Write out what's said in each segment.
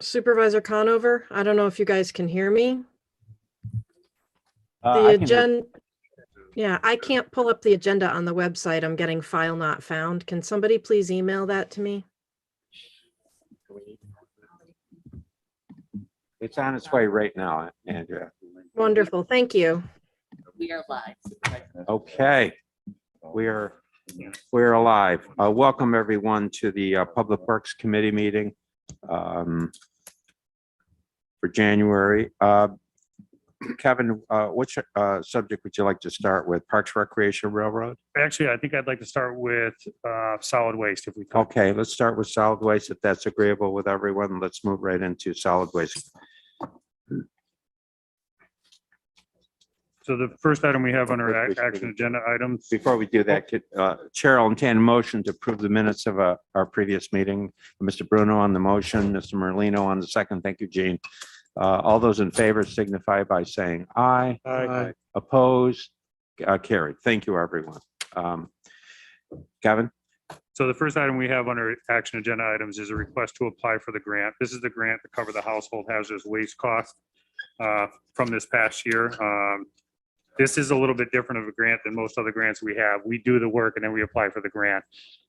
Supervisor Conover, I don't know if you guys can hear me. I The can hear- agenda, yeah, I can't pull up the agenda on the website. I'm getting file not found. Can somebody please email that to me? It's on its way right now, Andrea. Wonderful, thank you. We are live. Okay, we're alive. Welcome everyone to the Public Works Committee meeting for January. Kevin, which subject would you like to start with? Parks, Recreation, Railroad? Actually, I think I'd like to start with solid waste if we could. Okay, let's start with solid waste. If that's agreeable with everyone, let's move right into solid waste. So the first item we have on our action agenda items. Before we do that, Chair will entertain a motion to approve the minutes of our previous meeting. Mr. Bruno on the motion, Mr. Merlino on the second. Thank you, Gene. All those in favor signify by saying aye. Aye. Opposed? Carried. Thank you, everyone. Kevin? So the first item we have on our action agenda items is a request to apply for the grant. This is the grant to cover the household hazardous waste cost from this past year. This is a little bit different of a grant than most other grants we have. We do the work and then we apply for the grant.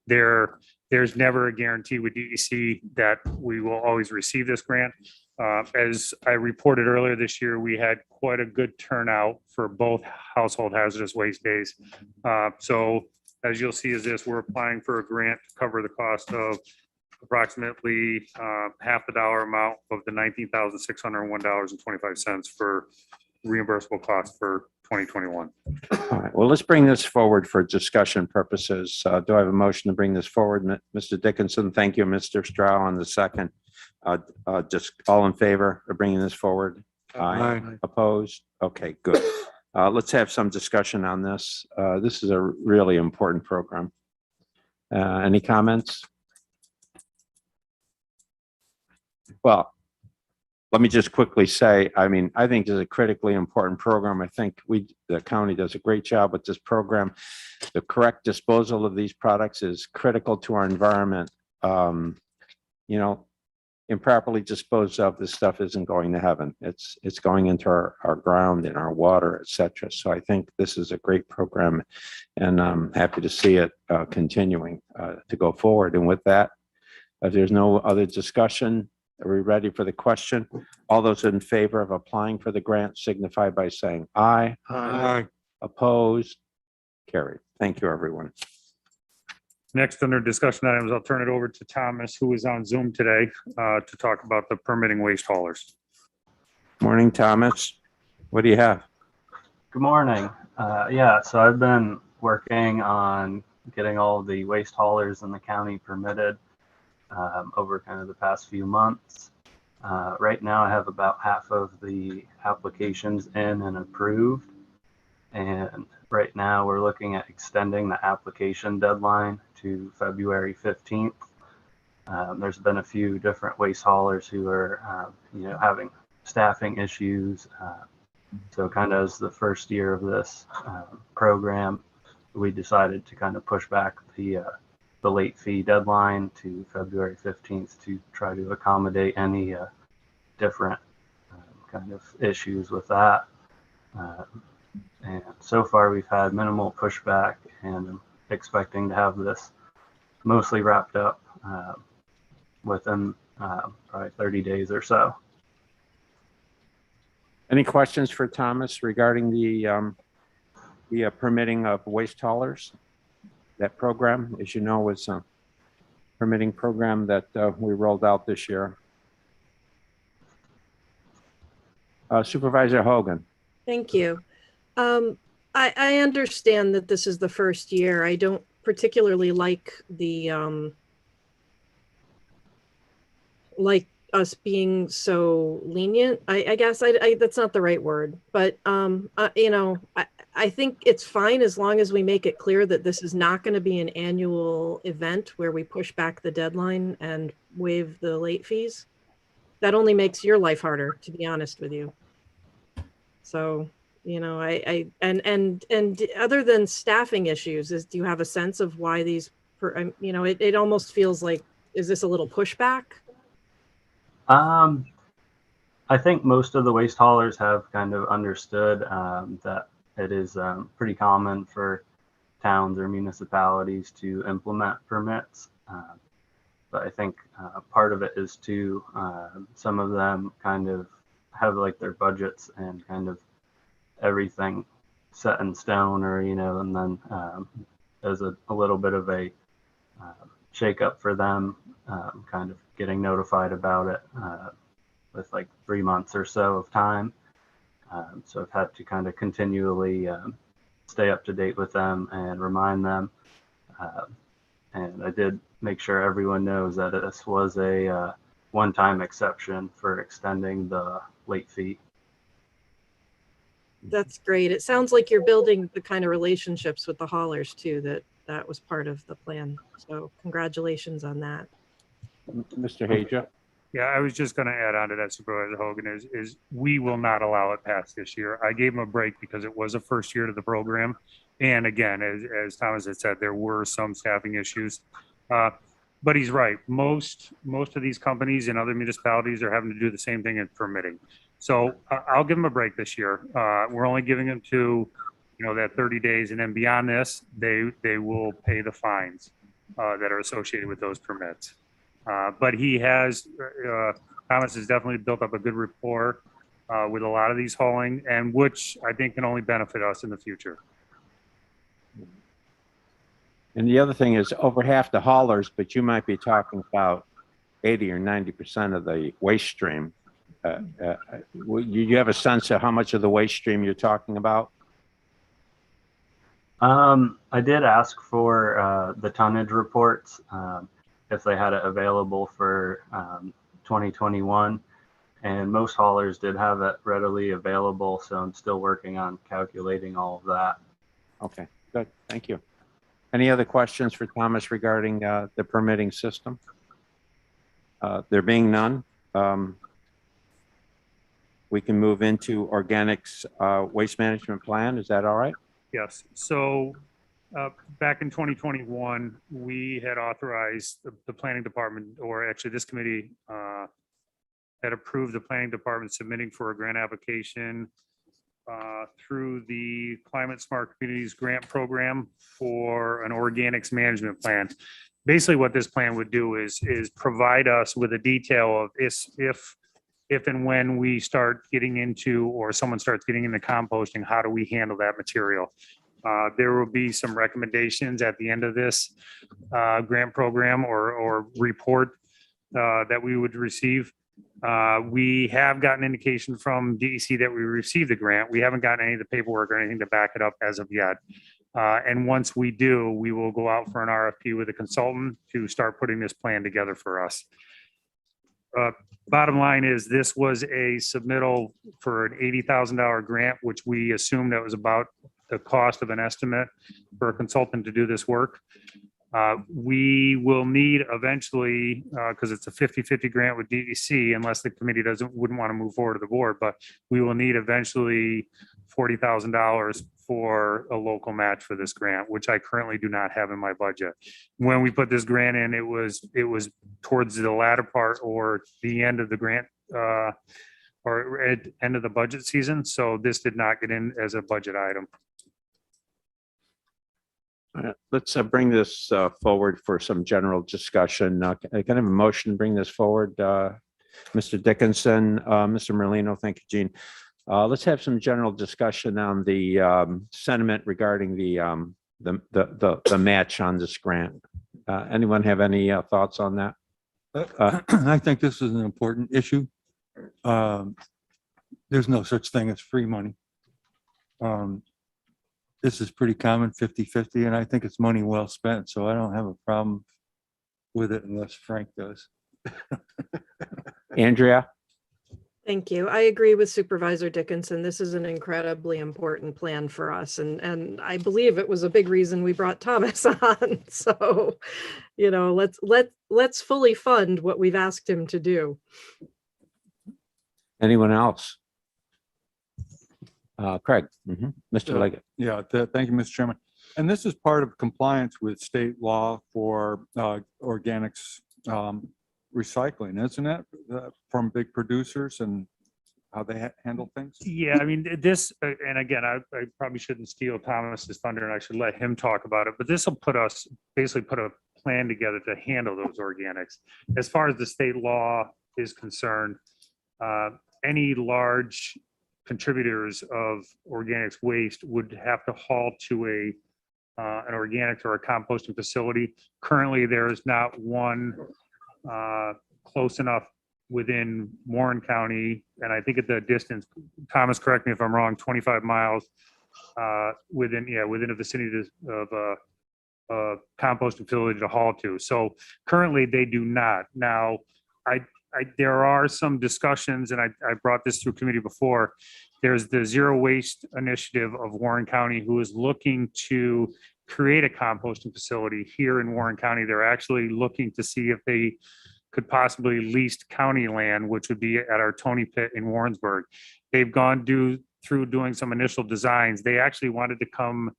There's never a guarantee with DEC that we will always receive this grant. As I reported earlier this year, we had quite a good turnout for both household hazardous waste days. So as you'll see is this, we're applying for a grant to cover the cost of approximately half the dollar amount of the $19,601.25 for reimbursable costs for 2021. All right, well, let's bring this forward for discussion purposes. Do I have a motion to bring this forward? Mr. Dickinson, thank you. Mr. Stroud on the second. Just all in favor of bringing this forward? Aye. Opposed? Okay, good. Let's have some discussion on this. This is a really important program. Any comments? Well, let me just quickly say, I mean, I think this is a critically important program. I think the county does a great job with this program. The correct disposal of these products is critical to our environment. Improperly disposed of, this stuff isn't going to heaven. It's going into our ground and our water, etc. So I think this is a great program, and I'm happy to see it continuing to go forward. And with that, if there's no other discussion, are we ready for the question? All those in favor of applying for the grant signify by saying aye. Aye. Opposed? Carried. Thank you, everyone. Next, under discussion items, I'll turn it over to Thomas, who is on Zoom today to talk about the permitting waste haulers. Morning, Thomas. What do you have? Good morning. Yeah, so I've been working on getting all the waste haulers in the county permitted over kind of the past few months. Right now I have about half of the applications in and approved. And right now we're looking at extending the application deadline to February 15th. There's been a few different waste haulers who are, having staffing issues. So kind of as the first year of this program, we decided to kind of push back the late fee deadline to February 15th to try to accommodate any different kind of issues with that. And so far we've had minimal pushback, and I'm expecting to have this mostly wrapped up within probably 30 days or so. Any questions for Thomas regarding the permitting of waste haulers? That program, as you know, was a permitting program that we rolled out this year. Supervisor Hogan. Thank you. I understand that this is the first year. I don't particularly like the like us being so lenient. I guess that's not the right word, but I think it's fine as long as we make it clear that this is not going to be an annual event where we push back the deadline and waive the late fees. That only makes your life harder, to be honest with you. So, and other than staffing issues, do you have a sense of why these, it almost feels like, is this a little pushback? Um, I think most of the waste haulers have kind of understood that it is pretty common for towns or municipalities to implement permits. But I think part of it is to some of them kind of have like their budgets and kind of everything set in stone, or and then there's a little bit of a shake up for them, kind of getting notified about it with like 3 months or so of time. So I've had to kind of continually stay up to date with them and remind them. And I did make sure everyone knows that this was a one-time exception for extending the late fee. That's great. It sounds like you're building the kind of relationships with the haulers too, that was part of the plan. So congratulations on that. Mr. Haja? Yeah, I was just going to add on to that, Supervisor Hogan, is we will not allow it past this year. I gave him a break because it was a first year to the program. And again, as Thomas had said, there were some staffing issues. But he's right. Most of these companies and other municipalities are having to do the same thing in permitting. So I'll give them a break this year. We're only giving them to, that 30 days. And then beyond this, they will pay the fines that are associated with those permits. But he has, Thomas has definitely built up a good rapport with a lot of these hauling, and which I think can only benefit us in the future. And the other thing is over half the haulers, but you might be talking about 80 or 90% of the waste stream. You have a sense of how much of the waste stream you're talking about? I did ask for the tonnage reports. If they had it available for 2021, and most haulers did have it readily available, so I'm still working on calculating all of that. Okay, good, thank you. Any other questions for Thomas regarding the permitting system? There being none, we can move into organics waste management plan. Is that all right? Yes, so back in 2021, we had authorized the planning department, or actually this committee had approved the planning department submitting for a grant application through the Climate Smart Communities Grant Program for an organics management plan. Basically, what this plan would do is provide us with a detail of if and when we start getting into, or someone starts getting into composting, how do we handle that material? There will be some recommendations at the end of this grant program or report that we would receive. We have gotten indication from DEC that we received the grant. We haven't gotten any of the paperwork or anything to back it up as of yet. And once we do, we will go out for an RFP with a consultant to start putting this plan together for us. Bottom line is this was a submittal for an $80,000 grant, which we assumed that was about the cost of an estimate for a consultant to do this work. We will need eventually, because it's a 50-50 grant with DEC, unless the committee wouldn't want to move forward to the board, but we will need eventually $40,000 for a local match for this grant, which I currently do not have in my budget. When we put this grant in, it was towards the latter part or the end of the grant or at end of the budget season. So this did not get in as a budget item. Let's bring this forward for some general discussion. I can have a motion to bring this forward. Mr. Dickinson, Mr. Merlino, thank you, Gene. Let's have some general discussion on the sentiment regarding the match on this grant. Anyone have any thoughts on that? I think this is an important issue. There's no such thing as free money. This is pretty common, 50-50, and I think it's money well spent, so I don't have a problem with it unless Frank does. Andrea? Thank you. I agree with Supervisor Dickinson. This is an incredibly important plan for us. And I believe it was a big reason we brought Thomas on. So, let's fully fund what we've asked him to do. Anyone else? Craig, Mr. Leggett. Yeah, thank you, Mr. Chairman. And this is part of compliance with state law for organics recycling, isn't it? From big producers and how they handle things? Yeah, I mean, this, and again, I probably shouldn't steal Thomas's thunder and I should let him talk about it, but this will basically put a plan together to handle those organics. As far as the state law is concerned, any large contributors of organics waste would have to haul to an organic or a composting facility. Currently, there is not one close enough within Warren County, and I think at the distance, Thomas, correct me if I'm wrong, 25 miles within a vicinity of a composting facility to haul to. So currently, they do not. Now, there are some discussions, and I brought this through committee before. There's the Zero Waste Initiative of Warren County, who is looking to create a composting facility here in Warren County. They're actually looking to see if they could possibly lease county land, which would be at our Tony Pit in Warrensburg. They've gone through doing some initial designs. They actually wanted to come,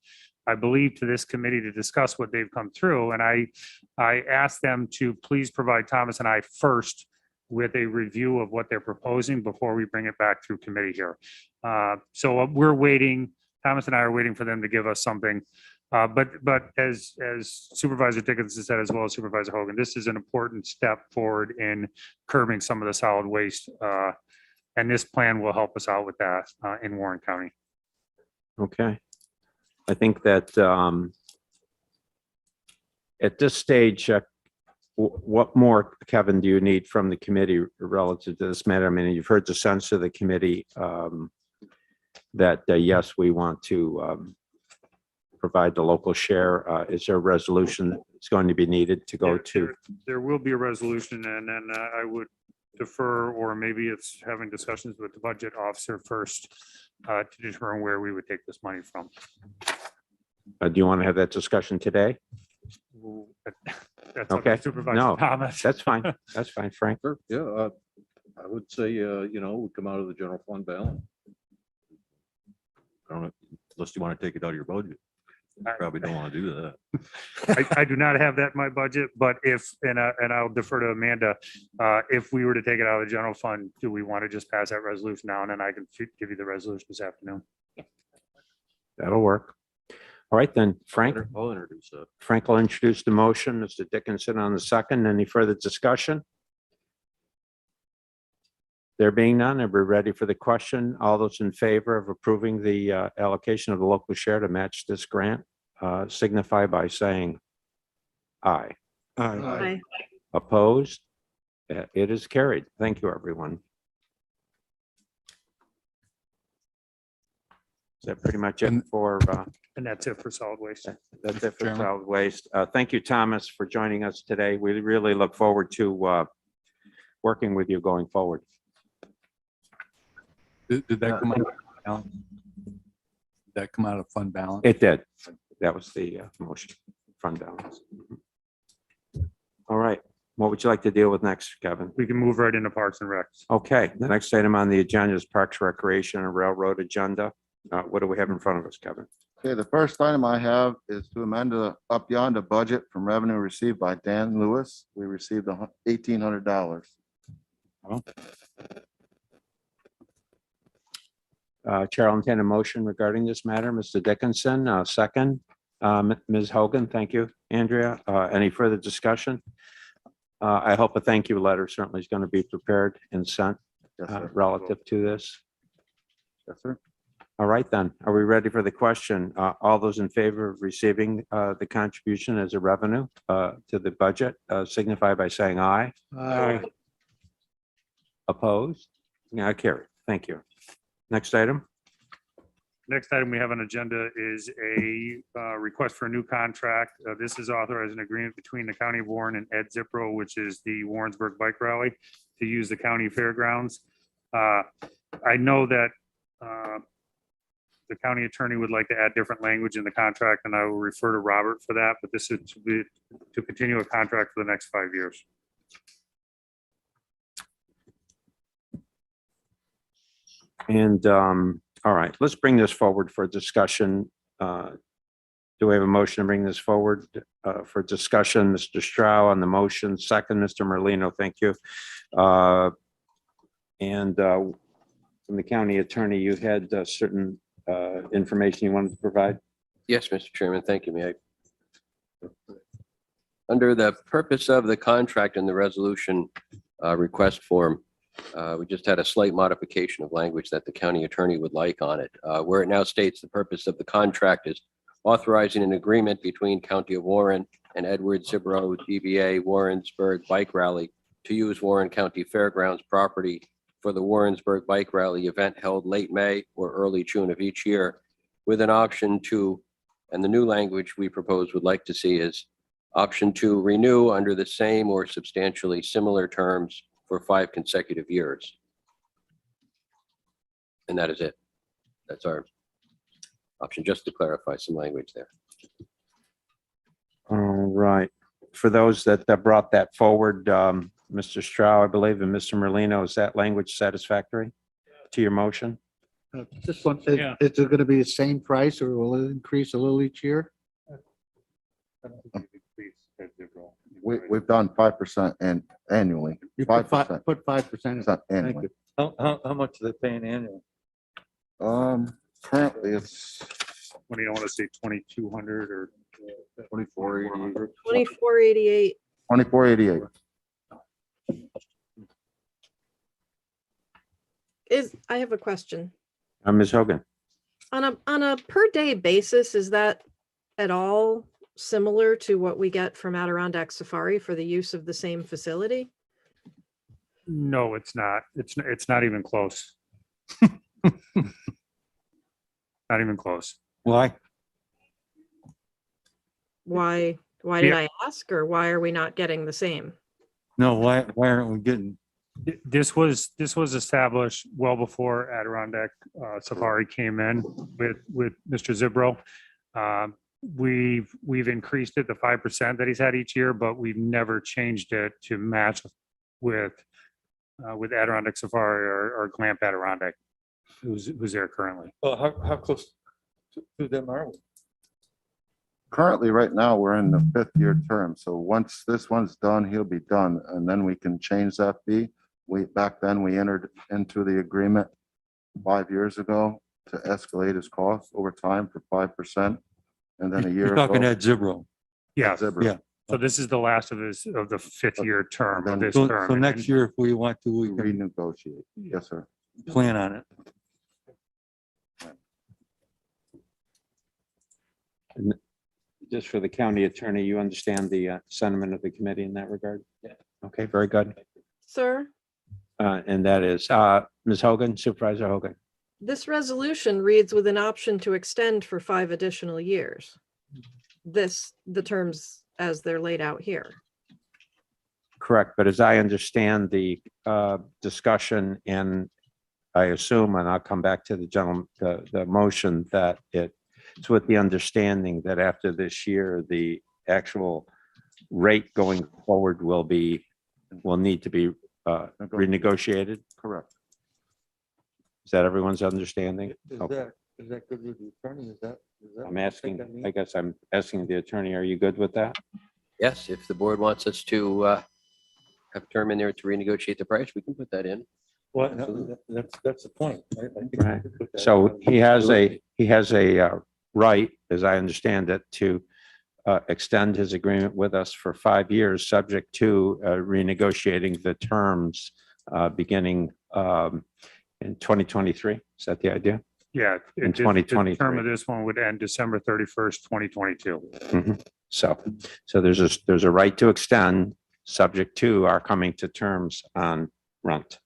I believe, to this committee to discuss what they've come through. And I asked them to please provide Thomas and I first with a review of what they're proposing before we bring it back through committee here. So we're waiting, Thomas and I are waiting for them to give us something. But as Supervisor Dickinson said, as well as Supervisor Hogan, this is an important step forward in curbing some of the solid waste. And this plan will help us out with that in Warren County. Okay. I think that at this stage, what more, Kevin, do you need from the committee relative to this matter? I mean, you've heard the sense of the committee that yes, we want to provide the local share. Is there a resolution that's going to be needed to go to? There will be a resolution, and then I would defer, or maybe it's having discussions with the budget officer first to determine where we would take this money from. Do you want to have that discussion today? That's up Okay. to Supervisor No, Thomas. That's fine. That's fine, Frank. Sure, yeah, I would say, we come out of the general fund balance. I don't know, unless you want to take it out of your budget. You probably don't want to do that. I do not have that in my budget, but and I'll defer to Amanda, if we were to take it out of the general fund, do we want to just pass that resolution now, and then I can give you the resolution this afternoon? That'll work. All right, then, Frank. I'll introduce that. Frank will introduce the motion. Mr. Dickinson on the second. Any further discussion? There being none, are we ready for the question? All those in favor of approving the allocation of the local share to match this grant, signify by saying aye. Aye. Opposed? It is carried. Thank you, everyone. Is that pretty much it for? And that's it for solid waste. That's it for Chairman. solid waste. Thank you, Thomas, for joining us today. We really look forward to working with you going forward. Did that come out of balance? Did that come out of fund balance? It did. That was the motion, fund balance. All right. What would you like to deal with next, Kevin? We can move right into Parks and Recs. Okay, the next item on the agenda is Parks, Recreation, and Railroad agenda. What do we have in front of us, Kevin? Okay, the first item I have is to amend the Up Yonder budget from revenue received by Dan Lewis. We received $1,800. Chair will entertain a motion regarding this matter. Mr. Dickinson, second. Ms. Hogan, thank you. Andrea, any further discussion? I hope a thank you letter certainly is going to be prepared and sent Yes, sir. relative to this. Yes, sir. All right, then. Are we ready for the question? All those in favor of receiving the contribution as a revenue to the budget signify by saying aye. Aye. Opposed? Yeah, carried. Thank you. Next item. Next item we have on agenda is a request for a new contract. This is authorized an agreement between the County of Warren and Ed Zipro, which is the Warrensburg Bike Rally, to use the county fairgrounds. I know that the county attorney would like to add different language in the contract, and I will refer to Robert for that, but this is to continue a contract for the next 5 years. And all right, let's bring this forward for discussion. Do we have a motion to bring this forward for discussion? Mr. Stroud on the motion, second, Mr. Merlino, thank you. And from the county attorney, you had certain information you wanted to provide? Yes, Mr. Chairman, thank you. May I? Under the purpose of the contract and the resolution request form, we just had a slight modification of language that the county attorney would like on it, where it now states the purpose of the contract is authorizing an agreement between County of Warren and Edward Zibro, DBA Warrensburg Bike Rally to use Warren County Fairgrounds property for the Warrensburg Bike Rally event held late May or early June of each year, with an option to, and the new language we propose would like to see is option to renew under the same or substantially similar terms for 5 consecutive years. And that is it. That's our option, just to clarify some language there. All right. For those that brought that forward, Mr. Stroud, I believe, and Mr. Merlino, is that language satisfactory to your motion? Just one, Yeah. is it gonna be the same price or will it increase a little each year? We've done 5% and annually. You put 5%. put 5%. Thank Thank you. How much are they paying annually? Currently it's What do you want to say, 2,200 or? 2480. 2488. 2488. I have a question. Ms. Hogan? On a per day basis, is that at all similar to what we get from Adirondack Safari for the use of the same facility? No, it's not. It's not even close. Not even close. Why? Why did I ask, or why are we not getting the same? No, why aren't we getting, This was established well before Adirondack Safari came in with Mr. Zibro. We've increased it to 5% that he's had each year, but we've never changed it to match with Adirondack Safari or Glamp Adirondack, who's there currently. well, how close to them are we? Currently, right now, we're in the 5th year term. So once this one's done, he'll be done, and then we can change that fee. Back then, we entered into the agreement 5 years ago to escalate his costs over time for 5%. And then a year You're talking ago. at Zibro. Yeah, Zibra. Yeah. so this is the last of the 5th year term of this So term. next year, if we want to, we can Renegotiate. Yes, sir. plan on it. Just for the county attorney, you understand the sentiment of the committee in that regard? Yeah. Okay, very good. Sir, And that is Ms. Hogan, Supervisor Hogan. this resolution reads with an option to extend for 5 additional years. The terms as they're laid out here. Correct, but as I understand the discussion, and I assume, and I'll come back to the gentleman, the motion, that it's with the understanding that after this year, the actual rate going forward will need to be renegotiated. Correct. Is that everyone's understanding? Is Okay. that good with the attorney? Is that? I'm asking, I guess I'm asking the attorney, are you good with that? Yes, if the board wants us to have a term in there to renegotiate the price, we can put that in. Well, no, that's the point. I think we Right. could put that So in. he has a right, as I understand it, to extend his agreement with us for 5 years, subject to renegotiating the terms beginning in 2023. Is that the idea? Yeah. In The 2023. term of this one would end December 31st, 2022. Mhm. So there's a right to extend, subject to our coming to terms on rent.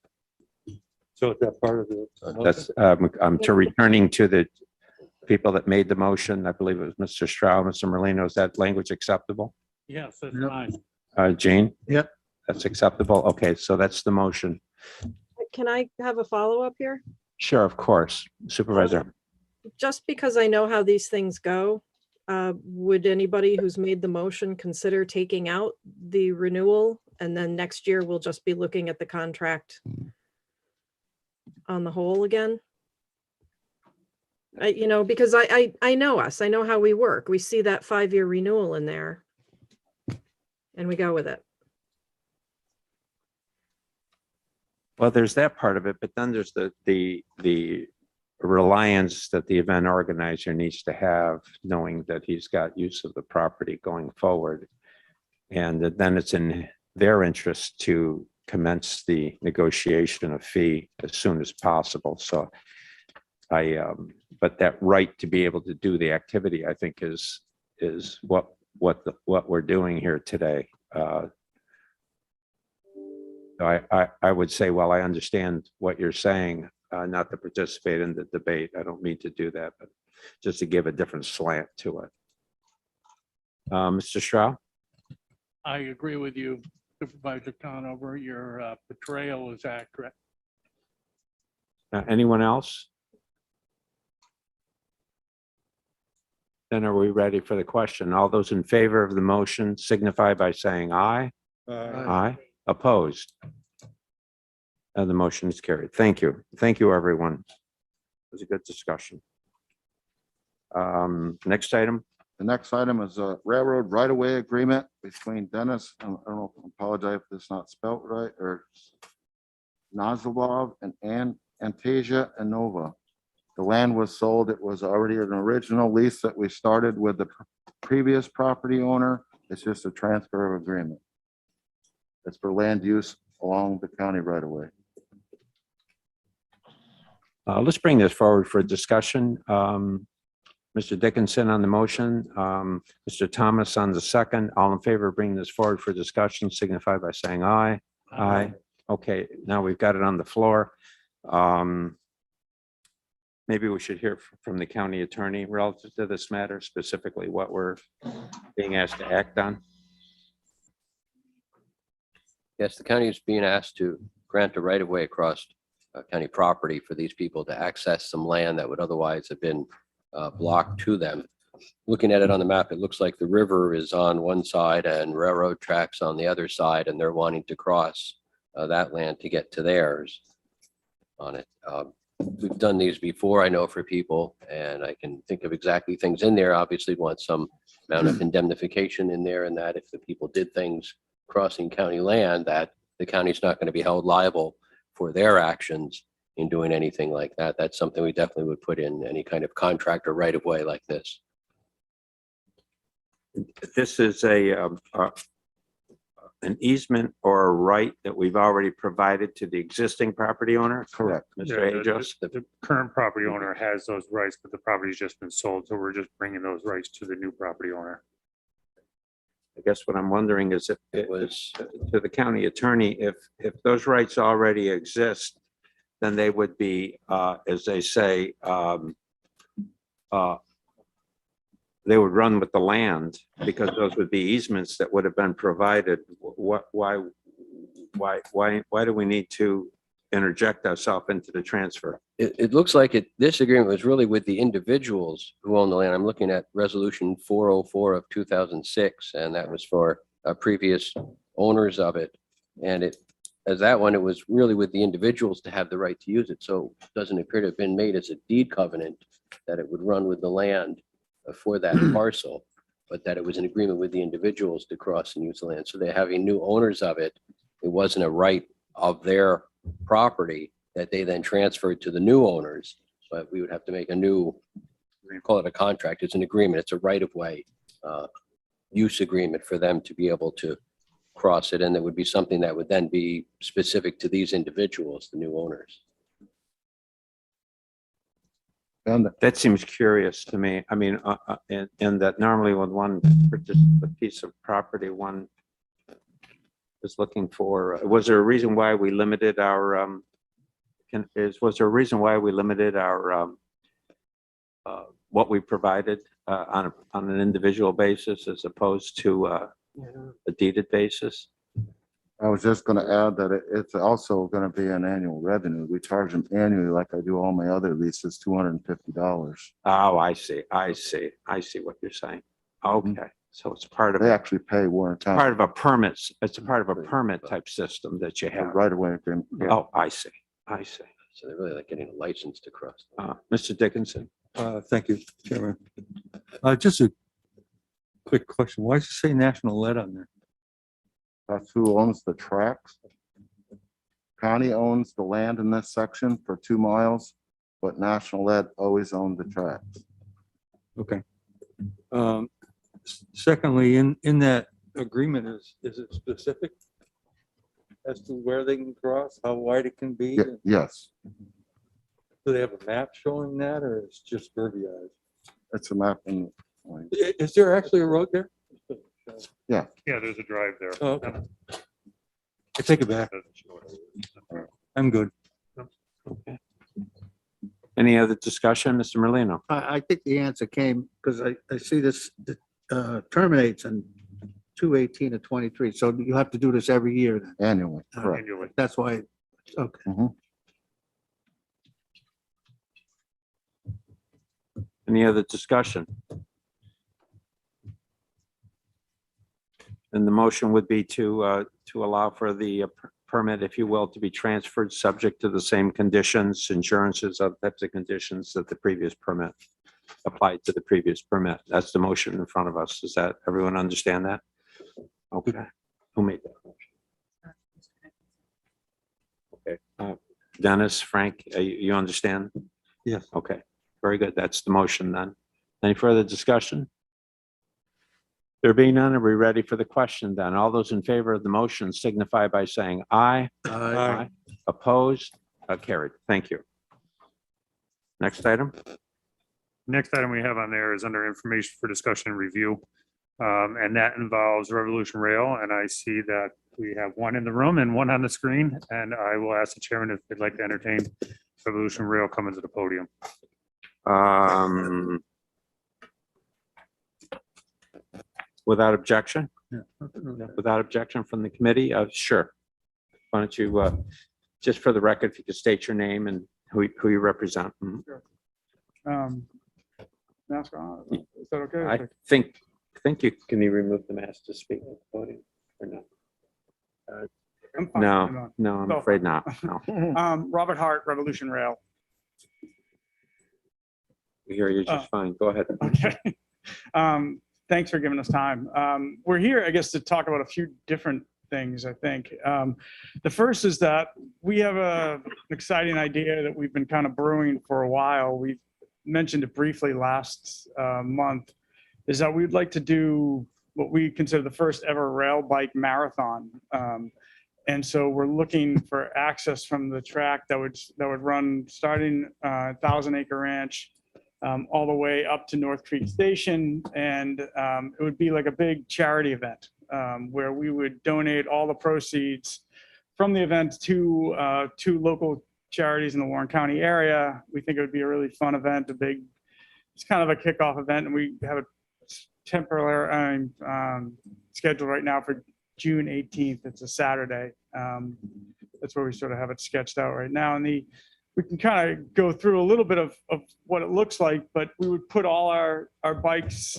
So is that part of the? That's, I'm returning to the people that made the motion. I believe it was Mr. Stroud, Mr. Merlino. Is that language acceptable? Yes, that's Yep. fine. Jane? Yep. That's acceptable. Okay, so that's the motion. Can I have a follow-up here? Sure, of course. Supervisor. Just because I know how these things go, would anybody who's made the motion consider taking out the renewal? And then next year, we'll just be looking at the contract on the whole again? You know, because I know us, I know how we work. We see that 5-year renewal in there. And we go with it. Well, there's that part of it, but then there's the reliance that the event organizer needs to have, knowing that he's got use of the property going forward. And then it's in their interest to commence the negotiation of fee as soon as possible. So but that right to be able to do the activity, I think is what we're doing here today. I would say, well, I understand what you're saying, not to participate in the debate. I don't mean to do that, but just to give a different slant to it. Mr. Stroud? I agree with you, Supervisor Conover. Your portrayal is accurate. Anyone else? Then are we ready for the question? All those in favor of the motion signify by saying aye. Aye. Opposed? And the motion is carried. Thank you. Thank you, everyone. It was a good discussion. Next item. The next item is a railroad right-of-way agreement between Dennis, I don't know, I apologize if it's not spelled right, or Nazalov and Antasia and Nova. The land was sold. It was already an original lease that we started with the previous property owner. It's just a transfer of agreement. It's for land use along the county right-of-way. Let's bring this forward for discussion. Mr. Dickinson on the motion, Mr. Thomas on the second. All in favor of bringing this forward for discussion signify by saying aye. Aye. Okay, now we've got it on the floor. Maybe we should hear from the county attorney relative to this matter, specifically what we're being asked to act on. Yes, the county is being asked to grant a right-of-way across county property for these people to access some land that would otherwise have been blocked to them. Looking at it on the map, it looks like the river is on one side and railroad tracks on the other side, and they're wanting to cross that land to get to theirs on it. We've done these before, I know, for people, and I can think of exactly things in there. Obviously want some amount of indemnification in there, and that if the people did things crossing county land, that the county's not going to be held liable for their actions in doing anything like that. That's something we definitely would put in any kind of contract or right of way like this. This is an easement or a right that we've already provided to the existing property owner? Correct. Mr. Yeah, Ajos? the current property owner has those rights, but the property's just been sold, so we're just bringing those rights to the new property owner. I guess what I'm wondering is if It was, to the county attorney, if those rights already exist, then they would be, as they say, they would run with the land because those would be easements that would have been provided. Why do we need to interject ourselves into the transfer? it looks like this agreement was really with the individuals who own the land. I'm looking at resolution 404 of 2006, and that was for previous owners of it. And as that one, it was really with the individuals to have the right to use it. So it doesn't appear to have been made as a deed covenant that it would run with the land for that parcel, but that it was an agreement with the individuals to cross and use the land. So they're having new owners of it. It wasn't a right of their property that they then transferred to the new owners. But we would have to make a new, we call it a contract. It's an agreement. It's a right of way use agreement for them to be able to cross it. And it would be something that would then be specific to these individuals, the new owners. And That seems curious to me. I mean, in that normally when one purchases a piece of property, one is looking for, was there a reason why we limited our, was there a reason why we limited our, what we provided on an individual basis as opposed to a deeded basis? I was just going to add that it's also going to be an annual revenue. We charge them annually, like I do all my other leases, $250. Oh, I see what you're saying. Okay, so it's part of, They actually pay Warren County. part of a permit, it's a part of a permit type system that you have. Right away agreement. Oh, I see. So they're really like getting a license to cross. Mr. Dickinson, Thank you, Chairman. Just a quick question. Why does it say National Lead on there? That's who owns the tracks. County owns the land in this section for 2 miles, but National Lead always owned the tracks. Okay. Secondly, in that agreement, is it specific as to where they can cross, how wide it can be? Yes, Do they have a map showing that, or it's just verbiage? it's a map in. Is there actually a road there? Yeah, there's a drive there. Oh, okay. I take it back. I'm good. Okay. Any other discussion, Mr. Merlino? I think the answer came because I see this terminates in 2/18 of 23. So you have to do this every year then. Annually, correct. Annually. That's why, okay. Any other discussion? And the motion would be to allow for the permit, if you will, to be transferred, subject to the same conditions, insurances, other types of conditions that the previous permit applied to the previous permit. That's the motion in front of us. Does that, everyone understand that? Okay. Who made that motion? Okay. Dennis, Frank, you understand? Yes. Okay, very good. That's the motion then. Any further discussion? There being none, are we ready for the question then? All those in favor of the motion signify by saying aye. Aye. Opposed? Carried. Thank you. Next item. Next item we have on there is under information for discussion and review. And that involves Revolution Rail. And I see that we have one in the room and one on the screen. And I will ask the chairman if they'd like to entertain Revolution Rail coming to the podium. Without objection? Yeah. Without objection from the committee? Sure. Why don't you, just for the record, if you could state your name and who you represent. Mhm. Mask on, is that okay? I think you, can you remove the mask to speak at the podium or no? I'm fine. No, I'm afraid not. No. Robert Hart, Revolution Rail. We hear you just fine. Go ahead. Okay. Thanks for giving us time. We're here, I guess, to talk about a few different things, I think. The first is that we have an exciting idea that we've been kind of brewing for a while. We've mentioned it briefly last month, is that we'd like to do what we consider the first ever rail bike marathon. And so we're looking for access from the track that would run starting 1,000 Acre Ranch all the way up to North Creek Station. And it would be like a big charity event where we would donate all the proceeds from the event to two local charities in the Warren County area. We think it would be a really fun event, it's kind of a kickoff event, and we have a temporary schedule right now for June 18th. It's a Saturday. That's where we sort of have it sketched out right now. And we can kind of go through a little bit of what it looks like, but we would put all our bikes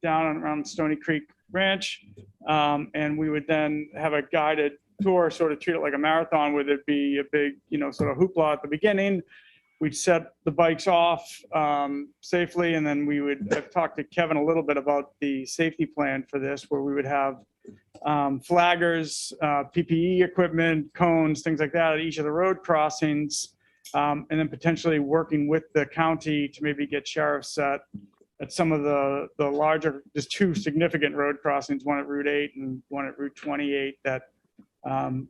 down around Stony Creek Ranch, and we would then have a guided tour, sort of treat it like a marathon, where there'd be a big, sort of hoopla at the beginning. We'd set the bikes off safely, and then I've talked to Kevin a little bit about the safety plan for this, where we would have flaggers, PPE equipment, cones, things like that at each of the road crossings, and then potentially working with the county to maybe get sheriffs at some of the larger, just two significant road crossings, one at Route 8 and one at Route 28, that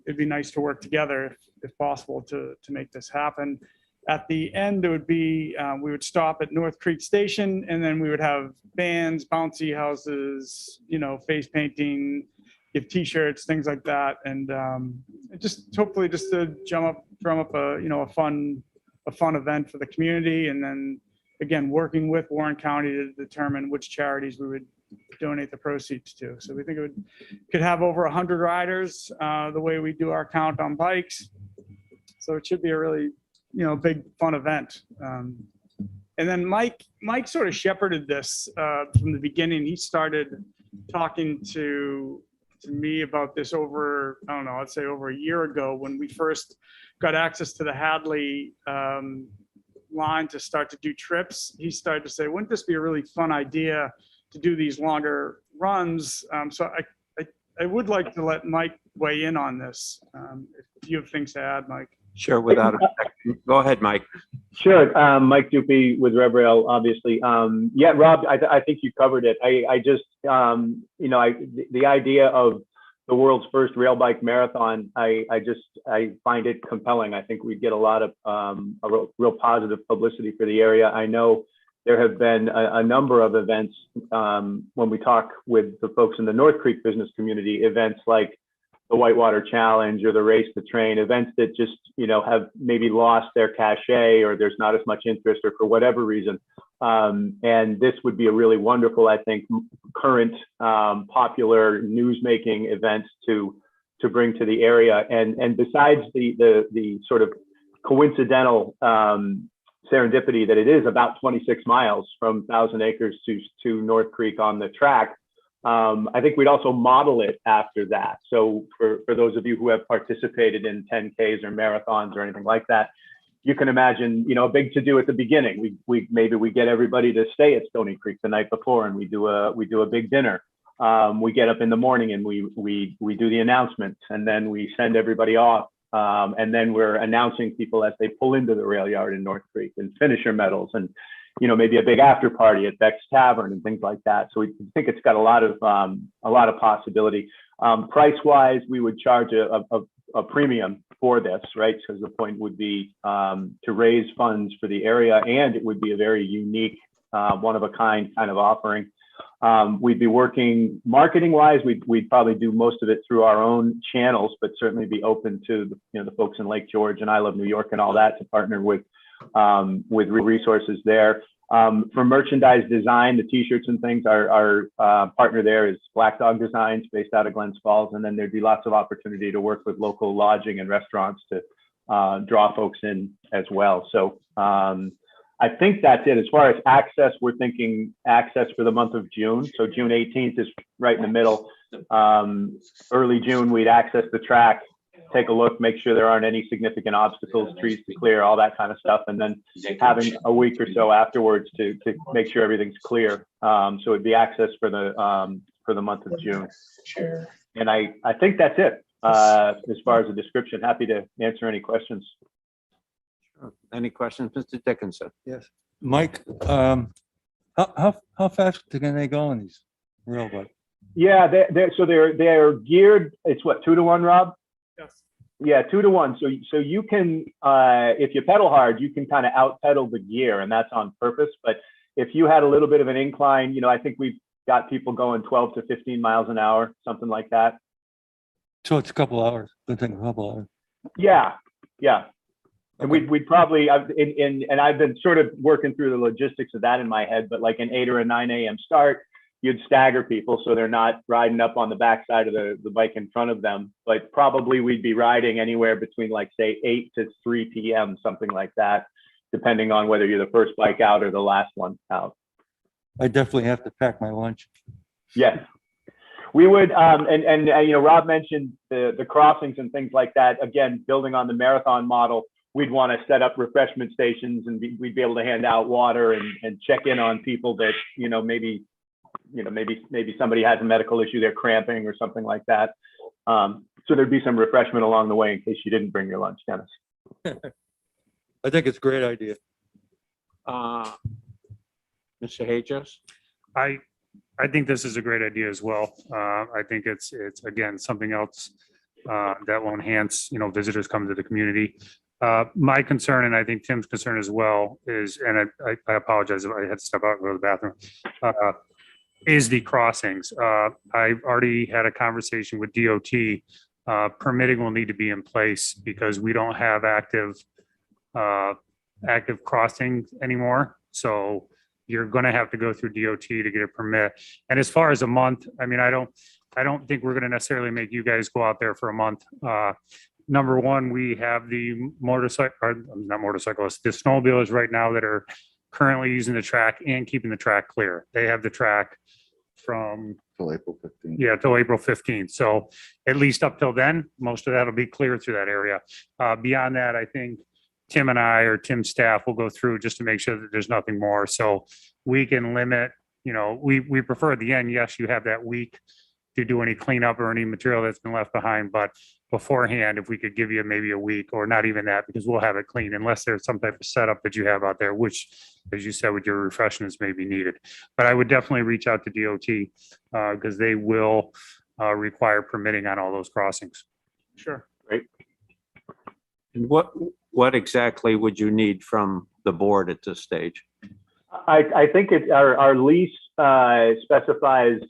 it'd be nice to work together if possible to make this happen. At the end, it would be, we would stop at North Creek Station, and then we would have bands, bouncy houses, face painting, give T-shirts, things like that, and just hopefully just to drum up a fun event for the community, and then again working with Warren County to determine which charities we would donate the proceeds to. So we think it could have over 100 riders the way we do our count on bikes. So it should be a really big fun event. And then Mike sort of shepherded this from the beginning. He started talking to me about this over, I don't know, I'd say over a year ago, when we first got access to the Hadley line to start to do trips, he started to say, wouldn't this be a really fun idea to do these longer runs? So I would like to let Mike weigh in on this. If you have things to add, Mike. Sure, without objection. Go ahead, Mike. Sure. Mike Dupe with Referral, obviously. Yeah, Rob, I think you covered it. I just, the idea of the world's first rail bike marathon, I find it compelling. I think we'd get a lot of a real positive publicity for the area. I know there have been a number of events when we talk with the folks in the North Creek business community, events like the Whitewater Challenge or the Race the Train, events that just, have maybe lost their cachet or there's not as much interest or for whatever reason. And this would be a really wonderful, I think, current popular news-making events to bring to the area. And besides the sort of coincidental serendipity that it is about 26 miles from Thousand Acres to North Creek on the track, I think we'd also model it after that. So for those of you who have participated in 10Ks or marathons or anything like that, you can imagine, a big to do at the beginning. Maybe we get everybody to stay at Stony Creek the night before, and we do a big dinner. We get up in the morning and we do the announcements, and then we send everybody off. And then we're announcing people as they pull into the rail yard in North Creek, and finisher medals, and maybe a big after party at Beck's Tavern and things like that. So we think it's got a lot of possibility. Price wise, we would charge a premium for this, right? Because the point would be to raise funds for the area, and it would be a very unique, one of a kind kind of offering. We'd be working marketing wise. We'd probably do most of it through our own channels, but certainly be open to the folks in Lake George and I Love New York and all that to partner with resources there. For merchandise design, the t-shirts and things, our partner there is Black Dog Designs based out of Glens Falls. And then there'd be lots of opportunity to work with local lodging and restaurants to draw folks in as well. So I think that's it. As far as access, we're thinking access for the month of June. So June 18th is right in the middle. Early June, we'd access the track, take a look, make sure there aren't any significant obstacles, trees to clear, all that kind of stuff. And then having a week or so afterwards to make sure everything's clear. So it'd be access for the month of June. And I think that's it as far as the description. Happy to answer any questions. Any questions, Mr. Dickinson? Yes. Mike, how fast can they go on these rail bikes? Yeah, they're geared. It's what, 2-to-1, Rob? Yes. Yeah, 2-to-1. So you can, if you pedal hard, you can kind of out pedal the gear, and that's on purpose. But if you had a little bit of an incline, I think we've got people going 12 to 15 miles an hour, something like that. So it's a couple hours. It'll take a couple hours. Yeah. And we'd probably, and I've been sort of working through the logistics of that in my head, but like an 8 or a 9 a.m. start, you'd stagger people so they're not riding up on the backside of the bike in front of them. But probably we'd be riding anywhere between like, say, 8 to 3 p.m., something like that, depending on whether you're the first bike out or the last one out. I definitely have to pack my lunch. Yes. We would, Rob mentioned the crossings and things like that. Again, building on the marathon model, we'd want to set up refreshment stations, and we'd be able to hand out water and check in on people that, maybe somebody has a medical issue, they're cramping or something like that. So there'd be some refreshment along the way in case you didn't bring your lunch, Dennis. I think it's a great idea. Mr. Hajos? I think this is a great idea as well. I think it's again, something else that will enhance, visitors coming to the community. My concern, and I think Tim's concern as well, is, and I apologize if I had to step out and go to the bathroom, is the crossings. I've already had a conversation with DOT. Permitting will need to be in place because we don't have active crossings anymore. So you're going to have to go through DOT to get a permit. And as far as a month, I mean, I don't think we're going to necessarily make you guys go out there for a month. Number one, we have the not motorcyclists, the snowmobilers right now that are currently using the track and keeping the track clear. They have the track from Till April 15th. Yeah, till April 15th. So at least up till then, most of that will be clear through that area. Beyond that, I think Tim and I or Tim's staff will go through just to make sure that there's nothing more. So we can limit, we prefer at the end, yes, you have that week to do any cleanup or any material that's been left behind, but beforehand, if we could give you maybe a week or not even that, because we'll have it clean unless there's some type of setup that you have out there, which, as you said, with your refreshments may be needed. But I would definitely reach out to DOT because they will require permitting on all those crossings. Sure. And what exactly would you need from the board at this stage? I think our lease specifies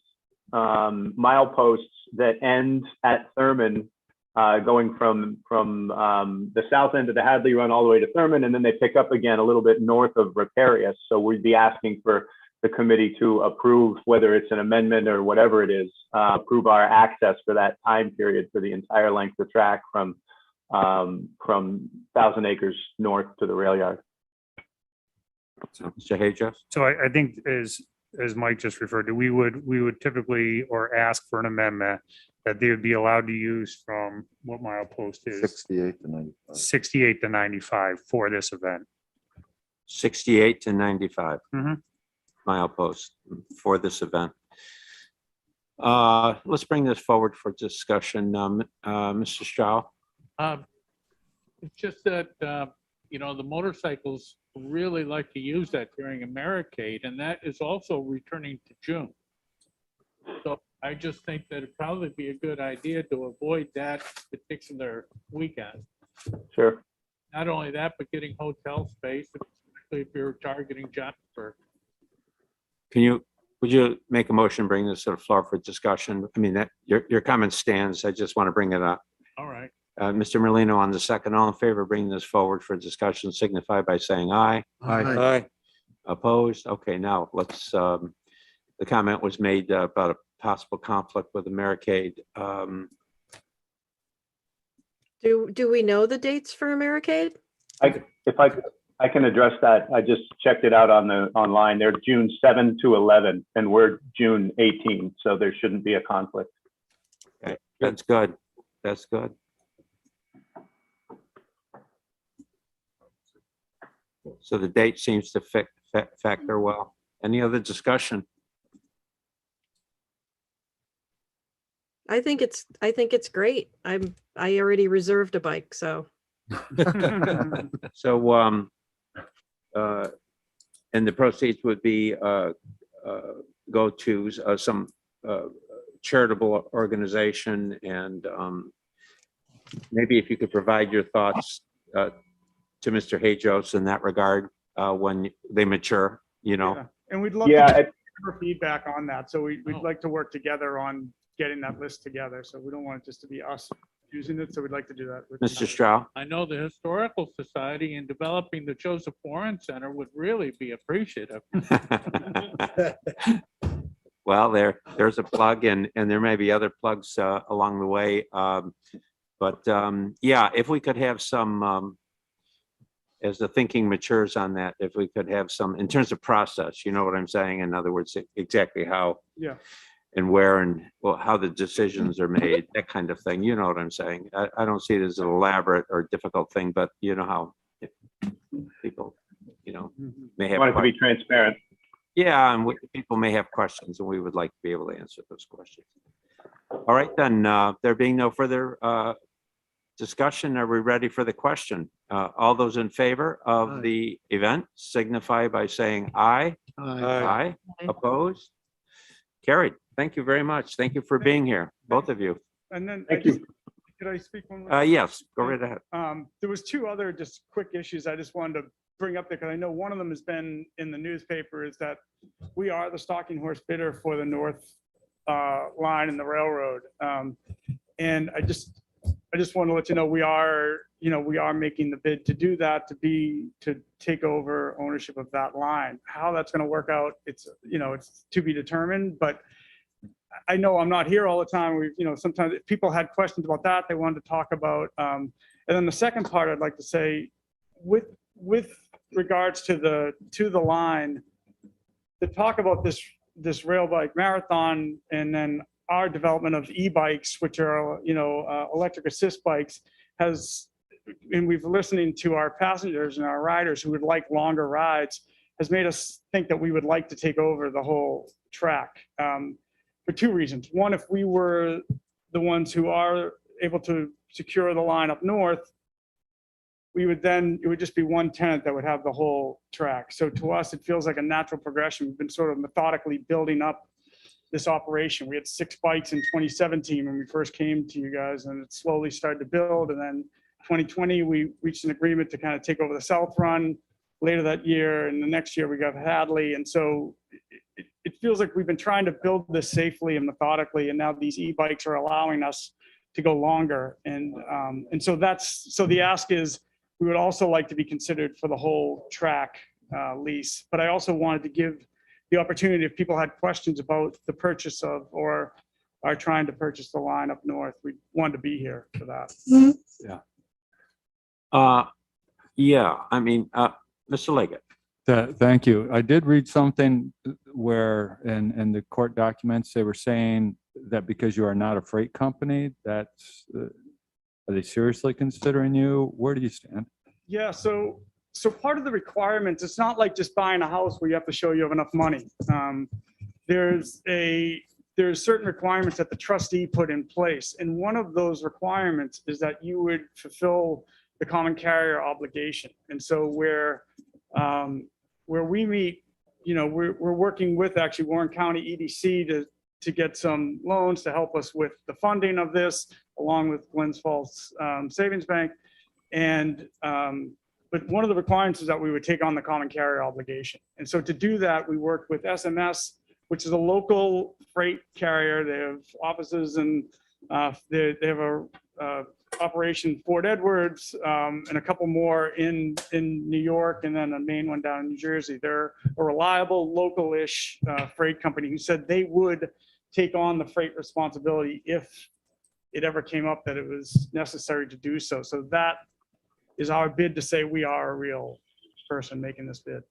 mileposts that end at Thurman, going from the south end of the Hadley Run all the way to Thurman, and then they pick up again a little bit north of Riparius. So we'd be asking for the committee to approve, whether it's an amendment or whatever it is, approve our access for that time period for the entire length of track from 1,000 Acres north to the rail yard. So, Mr. Hajo? So I think as Mike just referred to, we would typically or ask for an amendment that they would be allowed to use from what milepost is 68 to 95. 68 to 95 for this event. 68 to 95 Mhm. mileposts for this event. Let's bring this forward for discussion. Mr. Stroud? It's just that, the motorcycles really like to use that during Americade, and that is also returning to June. So I just think that it'd probably be a good idea to avoid that particular weekend. Sure. Not only that, but getting hotel space, especially if you're targeting Johnsburg. Would you make a motion, bring this to the floor for discussion? I mean, that your comment stands. I just want to bring it up. All right. Mr. Merlino on the second. All in favor of bringing this forward for discussion signify by saying aye. Aye. Opposed? Okay, now let's, the comment was made about a possible conflict with Americade. Do we know the dates for Americade? If I can address that, I just checked it out online. They're June 7 to 11, and we're June 18, so there shouldn't be a conflict. Okay, that's good. That's good. So the date seems to factor well. Any other discussion? I think it's great. I already reserved a bike, so. So, and the proceeds would be go to some charitable organization, and maybe if you could provide your thoughts to Mr. Hajos in that regard when they mature, Yeah. And we'd love Yeah, to get your feedback on that. So we'd like to work together on getting that list together. So we don't want it just to be us using it. So we'd like to do that with Mr. Stroud. I know the Historical Society in developing the Joseph Warren Center would really be appreciative. Well, there's a plug, and there may be other plugs along the way. But yeah, if we could have some, as the thinking matures on that, if we could have some, in terms of process, you know what I'm saying? In other words, exactly how Yeah. and where and how the decisions are made, that kind of thing. You know what I'm saying? I don't see it as an elaborate or difficult thing, but you know how people, may have. I want it to be transparent. Yeah, and people may have questions, and we would like to be able to answer those questions. All right, then, there being no further discussion, are we ready for the question? All those in favor of the event signify by saying aye. Aye. Opposed? Carried. Thank you very much. Thank you for being here, both of you. And then Thank you. could I speak one more? Yes, go right ahead. There was two other just quick issues I just wanted to bring up there, because I know one of them has been in the newspaper, is that we are the stalking horse bidder for the north line in the railroad. And I just want to let you know, we are making the bid to do that, to take over ownership of that line. How that's going to work out, it's to be determined, but I know I'm not here all the time. Sometimes people had questions about that they wanted to talk about. And then the second part I'd like to say, with regards to the line, to talk about this rail bike marathon, and then our development of e-bikes, which are electric assist bikes, has and we've listening to our passengers and our riders who would like longer rides, has made us think that we would like to take over the whole track for two reasons. One, if we were the ones who are able to secure the line up north, it would just be one tenant that would have the whole track. So to us, it feels like a natural progression. We've been sort of methodically building up this operation. We had 6 bikes in 2017 when we first came to you guys, and it slowly started to build. And then 2020, we reached an agreement to kind of take over the South Run later that year. And the next year we got Hadley. And so it feels like we've been trying to build this safely and methodically. And now these e-bikes are allowing us to go longer. And so the ask is, we would also like to be considered for the whole track lease. But I also wanted to give the opportunity, if people had questions about the purchase of or are trying to purchase the line up north, we wanted to be here for that. Yeah, I mean, Mr. Leggett. Thank you. I did read something where in the court documents, they were saying that because you are not a freight company, that's, are they seriously considering you? Where do you stand? Yeah, so part of the requirements, it's not like just buying a house where you have to show you have enough money. There's certain requirements that the trustee put in place. And one of those requirements is that you would fulfill the common carrier obligation. And so where we meet, we're working with actually Warren County EDC to get some loans to help us with the funding of this, along with Glens Falls Savings Bank. And but one of the requirements is that we would take on the common carrier obligation. And so to do that, we worked with SMS, which is a local freight carrier. They have offices and they have a operation Fort Edwards and a couple more in New York, and then a main one down in New Jersey. They're a reliable, local-ish freight company who said they would take on the freight responsibility if it ever came up that it was necessary to do so. So that is our bid to say we are a real person making this bid.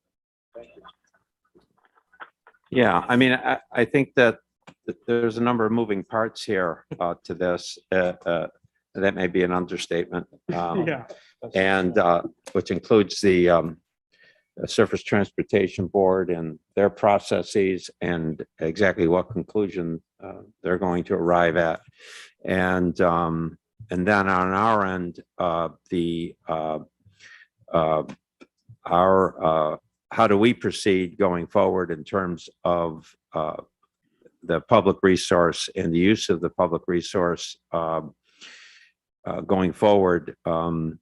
Yeah, I mean, I think that there's a number of moving parts here to this. That may be an understatement. Yeah. And which includes the Surface Transportation Board and their processes and exactly what conclusion they're going to arrive at. And then on our end, how do we proceed going forward in terms of the public resource and the use of the public resource going forward? And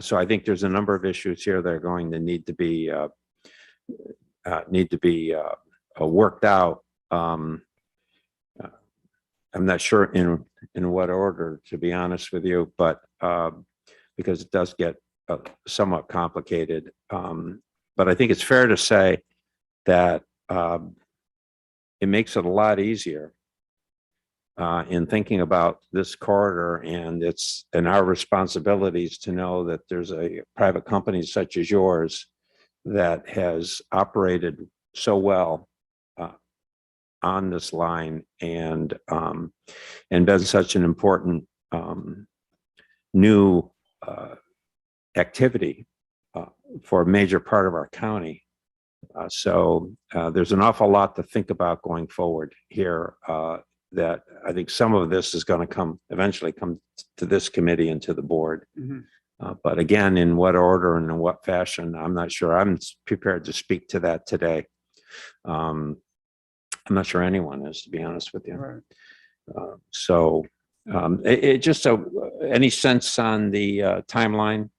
so I think there's a number of issues here that are going to need to be worked out. I'm not sure in what order, to be honest with you, but because it does get somewhat complicated. But I think it's fair to say that it makes it a lot easier in thinking about this corridor and our responsibilities to know that there's a private company such as yours that has operated so well on this line and been such an important new activity for a major part of our county. So there's an awful lot to think about going forward here that I think some of this is going to eventually come to this committee and to the board. Mm-hmm. But again, in what order and in what fashion, I'm not sure. I'm prepared to speak to that today. I'm not sure anyone is, to be honest with you. Right. So any sense on the timeline?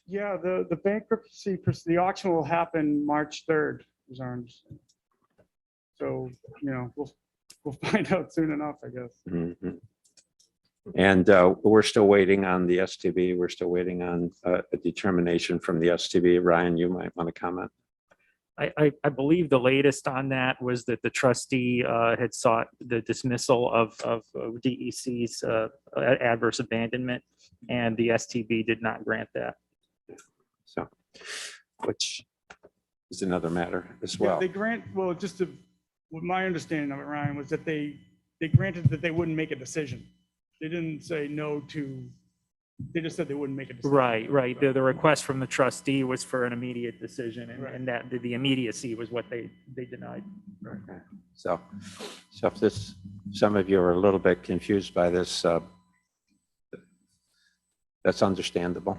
Yeah, the bankruptcy, the auction will happen March 3rd, is our understanding. So, we'll find out soon enough, I guess. Mm-hmm. And we're still waiting on the STB. We're still waiting on a determination from the STB. Ryan, you might want to comment. I believe the latest on that was that the trustee had sought the dismissal of DEC's adverse abandonment, and the STB did not grant that. So, which is another matter as Yeah, well. they grant, well, what my understanding of it, Ryan, was that they granted that they wouldn't make a decision. They didn't say no to They just said they wouldn't make a decision. Right. The request from the trustee was for an immediate decision, Right. and that the immediacy was what they denied. Okay. So if this, some of you are a little bit confused by this, that's understandable.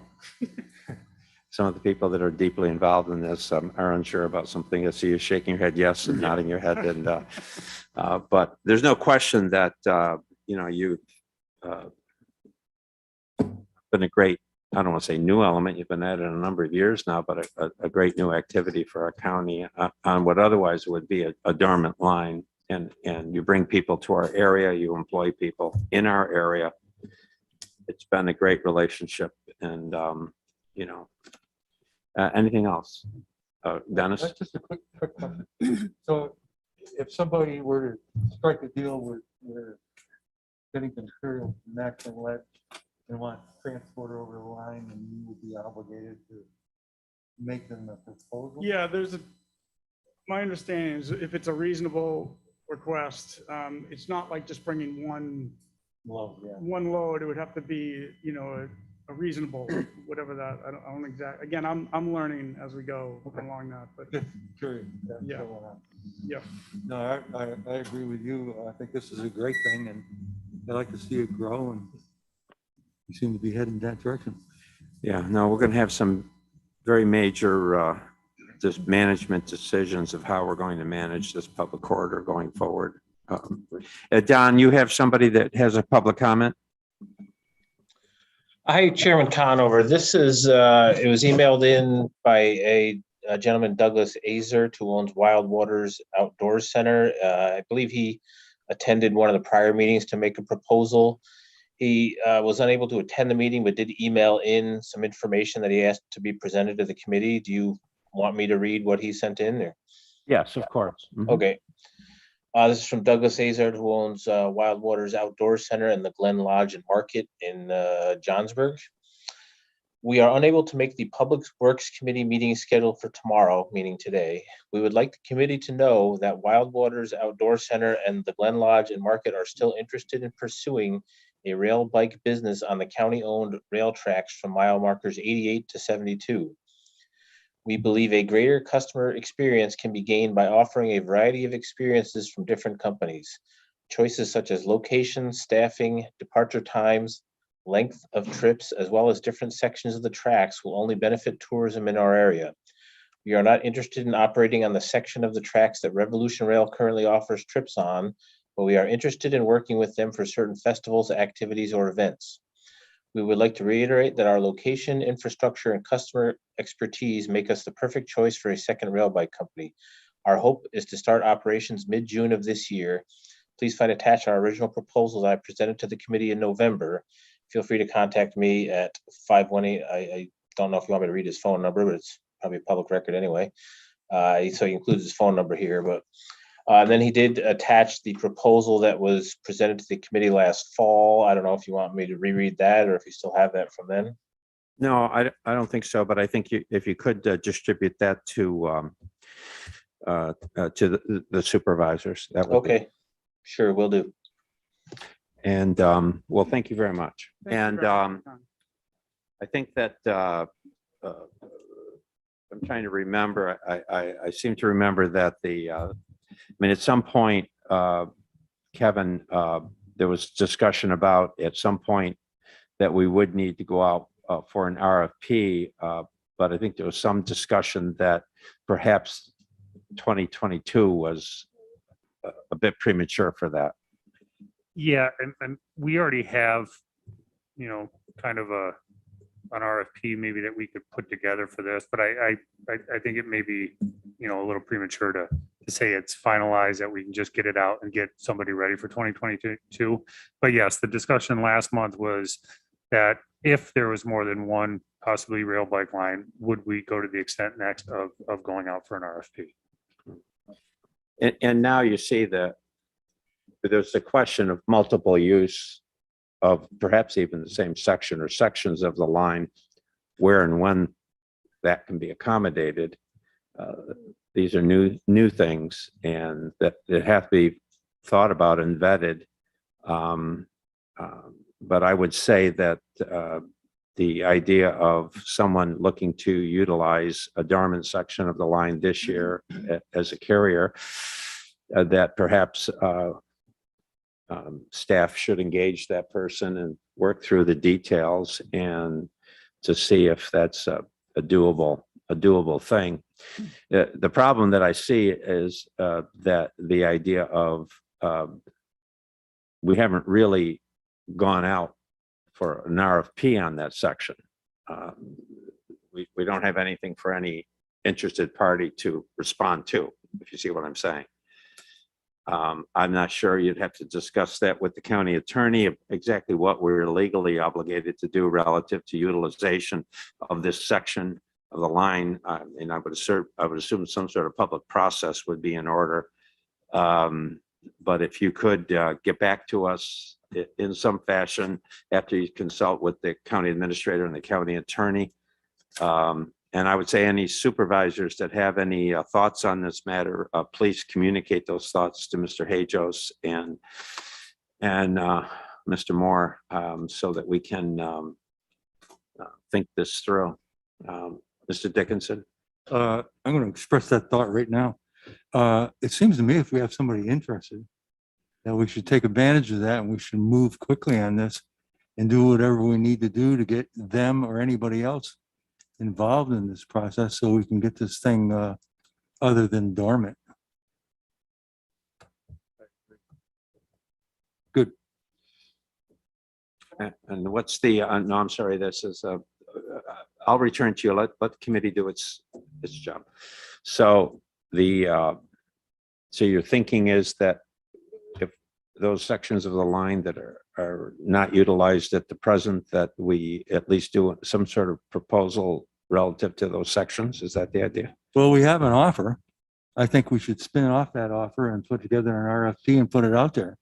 Some of the people that are deeply involved in this are unsure about something. I see you shaking your head yes and nodding your head. And but there's no question that you've been a great, I don't want to say new element. You've been at it a number of years now, but a great new activity for our county on what otherwise would be a dormant line. And you bring people to our area. You employ people in our area. It's been a great relationship, and anything else, Dennis? That's just a quick question. So if somebody were to strike a deal with getting the material from Max and Ledge and want to transport over the line, and you would be obligated to make them a proposal? Yeah, my understanding is if it's a reasonable request, it's not like just bringing one load. It would have to be, a reasonable, whatever that, I don't exactly, again, I'm learning as we go along that, but Just curious. Yeah. Yeah. No, I agree with you. I think this is a great thing, and I'd like to see it grow, and you seem to be heading that direction. Yeah, no, we're going to have some very major just management decisions of how we're going to manage this public corridor going forward. Don, you have somebody that has a public comment? Hi, Chairman Conover. This is, it was emailed in by a gentleman, Douglas Azert, who owns Wild Waters Outdoors Center. I believe he attended one of the prior meetings to make a proposal. He was unable to attend the meeting, but did email in some information that he asked to be presented to the committee. Do you want me to read what he sent in there? Yes, of course. Mhm. Okay. This is from Douglas Azard, who owns Wild Waters Outdoor Center and the Glen Lodge and Market in Johnsburg. We are unable to make the Public Works Committee meeting scheduled for tomorrow, meaning today. We would like the committee to know that Wild Waters Outdoor Center and the Glen Lodge and Market are still interested in pursuing a rail bike business on the county-owned rail tracks from mile markers 88 to 72. We believe a greater customer experience can be gained by offering a variety of experiences from different companies. Choices such as location, staffing, departure times, length of trips, as well as different sections of the tracks will only benefit tourism in our area. We are not interested in operating on the section of the tracks that Revolution Rail currently offers trips on, but we are interested in working with them for certain festivals, activities, or events. We would like to reiterate that our location, infrastructure, and customer expertise make us the perfect choice for a second rail bike company. Our hope is to start operations mid-June of this year. Please find attached our original proposal that I presented to the committee in November. Feel free to contact me at 518. I don't know if you want me to read his phone number, but it's probably a public record anyway. So he includes his phone number here, but then he did attach the proposal that was presented to the committee last fall. I don't know if you want me to reread that or if you still have that from then. No, I don't think so, but I think if you could distribute that to the supervisors, that would be. Okay, sure, will do. And well, thank you very much. And I think that I'm trying to remember. I seem to remember that at some point, Kevin, there was discussion about at some point that we would need to go out for an RFP, but I think there was some discussion that perhaps 2022 was a bit premature for that. Yeah, and we already have, kind of an RFP maybe that we could put together for this, but I think it may be, a little premature to say it's finalized, that we can just get it out and get somebody ready for 2022. But yes, the discussion last month was that if there was more than one possibly rail bike line, would we go to the extent next of going out for an RFP? And now you see that there's the question of multiple use of perhaps even the same section or sections of the line, where and when that can be accommodated. These are new things, and that have to be thought about and vetted. But I would say that the idea of someone looking to utilize a dormant section of the line this year as a carrier, that perhaps staff should engage that person and work through the details and to see if that's a doable thing. The problem that I see is that the idea of we haven't really gone out for an RFP on that section. We don't have anything for any interested party to respond to, if you see what I'm saying. I'm not sure, you'd have to discuss that with the county attorney of exactly what we're legally obligated to do relative to utilization of this section of the line. And I would assume some sort of public process would be in order. But if you could get back to us in some fashion after you consult with the county administrator and the county attorney. And I would say any supervisors that have any thoughts on this matter, please communicate those thoughts to Mr. Hajos and Mr. Moore, so that we can think this through. Mr. Dickinson? I'm going to express that thought right now. It seems to me if we have somebody interested, that we should take advantage of that and we should move quickly on this and do whatever we need to do to get them or anybody else involved in this process so we can get this thing other than dormant. Good. And what's the, no, I'm sorry, this is, I'll return to you. Let the committee do its job. So so your thinking is that if those sections of the line that are not utilized at the present, that we at least do some sort of proposal relative to those sections? Is that the idea? Well, we have an offer. I think we should spin off that offer and put together an RFP and put it out there.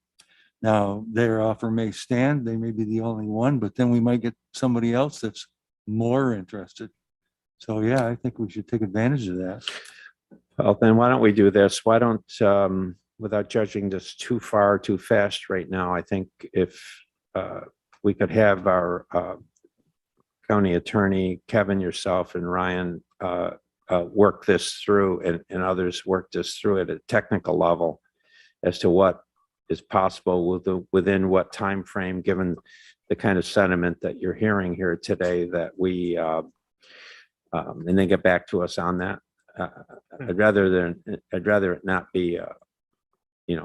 Now, their offer may stand, they may be the only one, but then we might get somebody else that's more interested. So yeah, I think we should take advantage of that. Well, then why don't we do this? Why don't, without judging this too far, too fast right now, I think if we could have our county attorney, Kevin, yourself, and Ryan work this through, and others work this through at a technical level as to what is possible within what time frame, given the kind of sentiment that you're hearing here today, that we and then get back to us on that. I'd rather it not be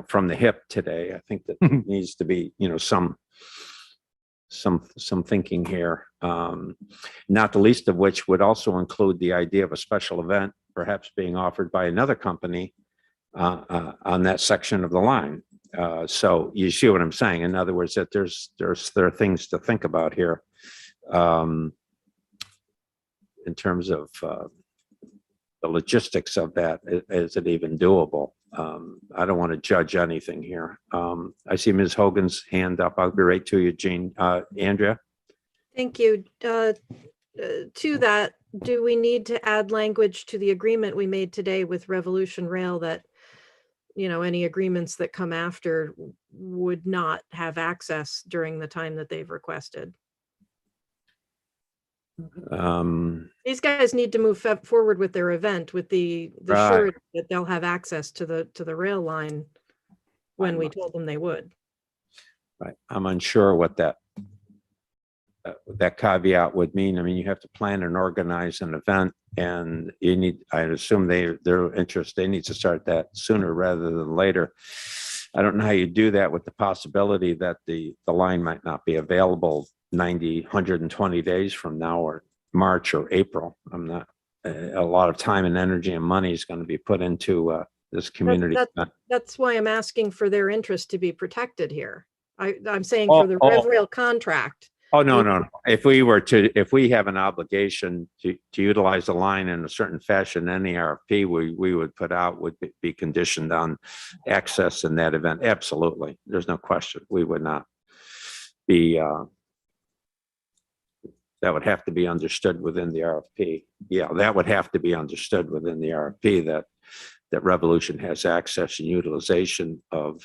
from the hip today. I think that there needs to be some thinking here, not the least of which would also include the idea of a special event perhaps being offered by another company on that section of the line. So you see what I'm saying? In other words, that there are things to think about here in terms of the logistics of that. Is it even doable? I don't want to judge anything here. I see Ms. Hogan's hand up. I'll be right to you, Jean. Andrea? Thank you. To that, do we need to add language to the agreement we made today with Revolution Rail that, any agreements that come after would not have access during the time that they've requested? These guys need to move forward with their event with the Right. surety that they'll have access to the rail line when we told them they would. Right. I'm unsure what that caveat would mean. I mean, you have to plan and organize an event, and I assume their interest, they need to start that sooner rather than later. I don't know how you do that with the possibility that the line might not be available 90, 120 days from now, or March or April. A lot of time and energy and money is going to be put into this community. That's why I'm asking for their interest to be protected here. I'm saying for the Referral contract. Oh, no. If we have an obligation to utilize the line in a certain fashion, any RFP we would put out would be conditioned on access in that event. Absolutely. There's no question. We would not be, that would have to be understood within the RFP. Yeah, that would have to be understood within the RFP that Revolution has access and utilization of,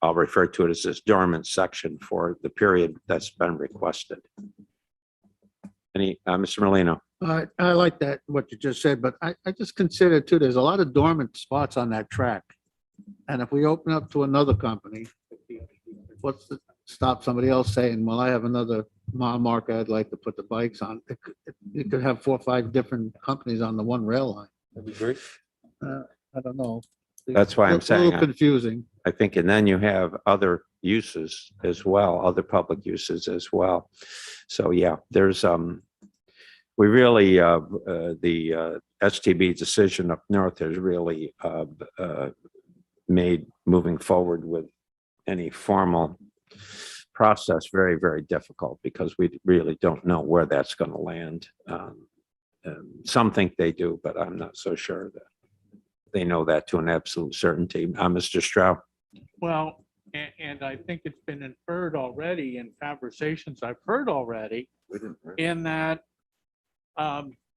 I'll refer to it as this dormant section for the period that's been requested. Any, Mr. Merlino? I like that, what you just said, but I just consider too, there's a lot of dormant spots on that track. And if we open up to another company, what's to stop somebody else saying, well, I have another mile marker I'd like to put the bikes on. You could have 4 or 5 different companies on the one rail line. That'd be great. I don't know. That's why I'm A saying, little confusing. I think, and then you have other uses as well, other public uses as well. So, yeah, there's, we really, the STB decision up north has really made moving forward with any formal process very, very difficult because we really don't know where that's going to land. Some think they do, but I'm not so sure that they know that to an absolute certainty. Mr. Stroud. Well, and I think it's been inferred already in conversations I've heard already, in that,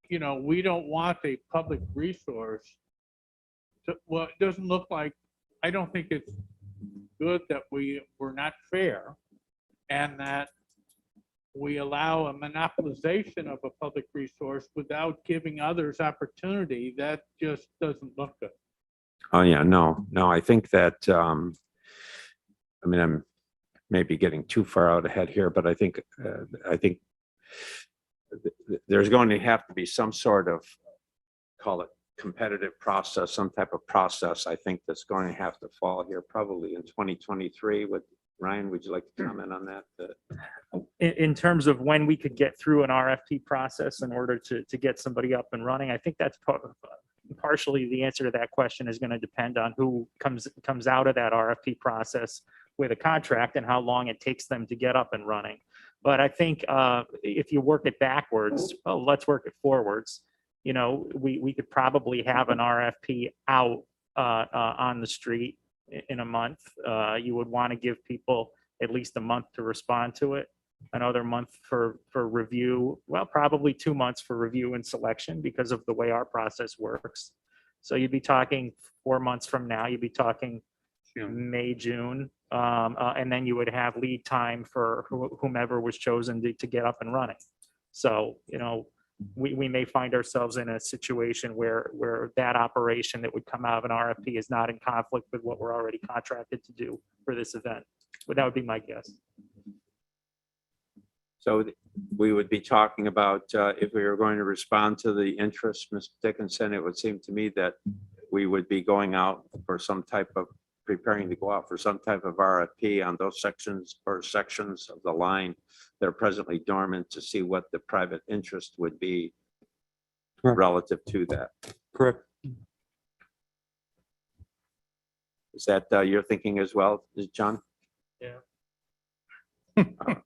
you know, we don't want a public resource. Well, it doesn't look like, I don't think it's good that we're not fair and that we allow a monopolization of a public resource without giving others opportunity. That just doesn't look good. Oh, yeah, no, I think that, I mean, I'm maybe getting too far out ahead here, but I think there's going to have to be some sort of, call it competitive process, some type of process, I think that's going to have to fall here probably in 2023. Ryan, would you like to comment on that? In terms of when we could get through an RFP process in order to get somebody up and running, I think that's partially the answer to that question is going to depend on who comes out of that RFP process with a contract and how long it takes them to get up and running. But I think if you work it backwards, well, let's work it forwards. You know, we could probably have an RFP out on the street in a month. You would want to give people at least a month to respond to it, another month for review, well, probably 2 months for review and selection because of the way our process works. So you'd be talking 4 months from now, you'd be talking May, June, and then you would have lead time for whomever was chosen to get up and running. So, you know, we may find ourselves in a situation where that operation that would come out of an RFP is not in conflict with what we're already contracted to do for this event. But that would be my guess. So we would be talking about if we were going to respond to the interest, Mr. Dickinson, it would seem to me that we would be going out for some type of, preparing to go out for some type of RFP on those sections or sections of the line that are presently dormant to see what the private interest would be relative to that. Correct. Is that your thinking as well, John? Yeah. All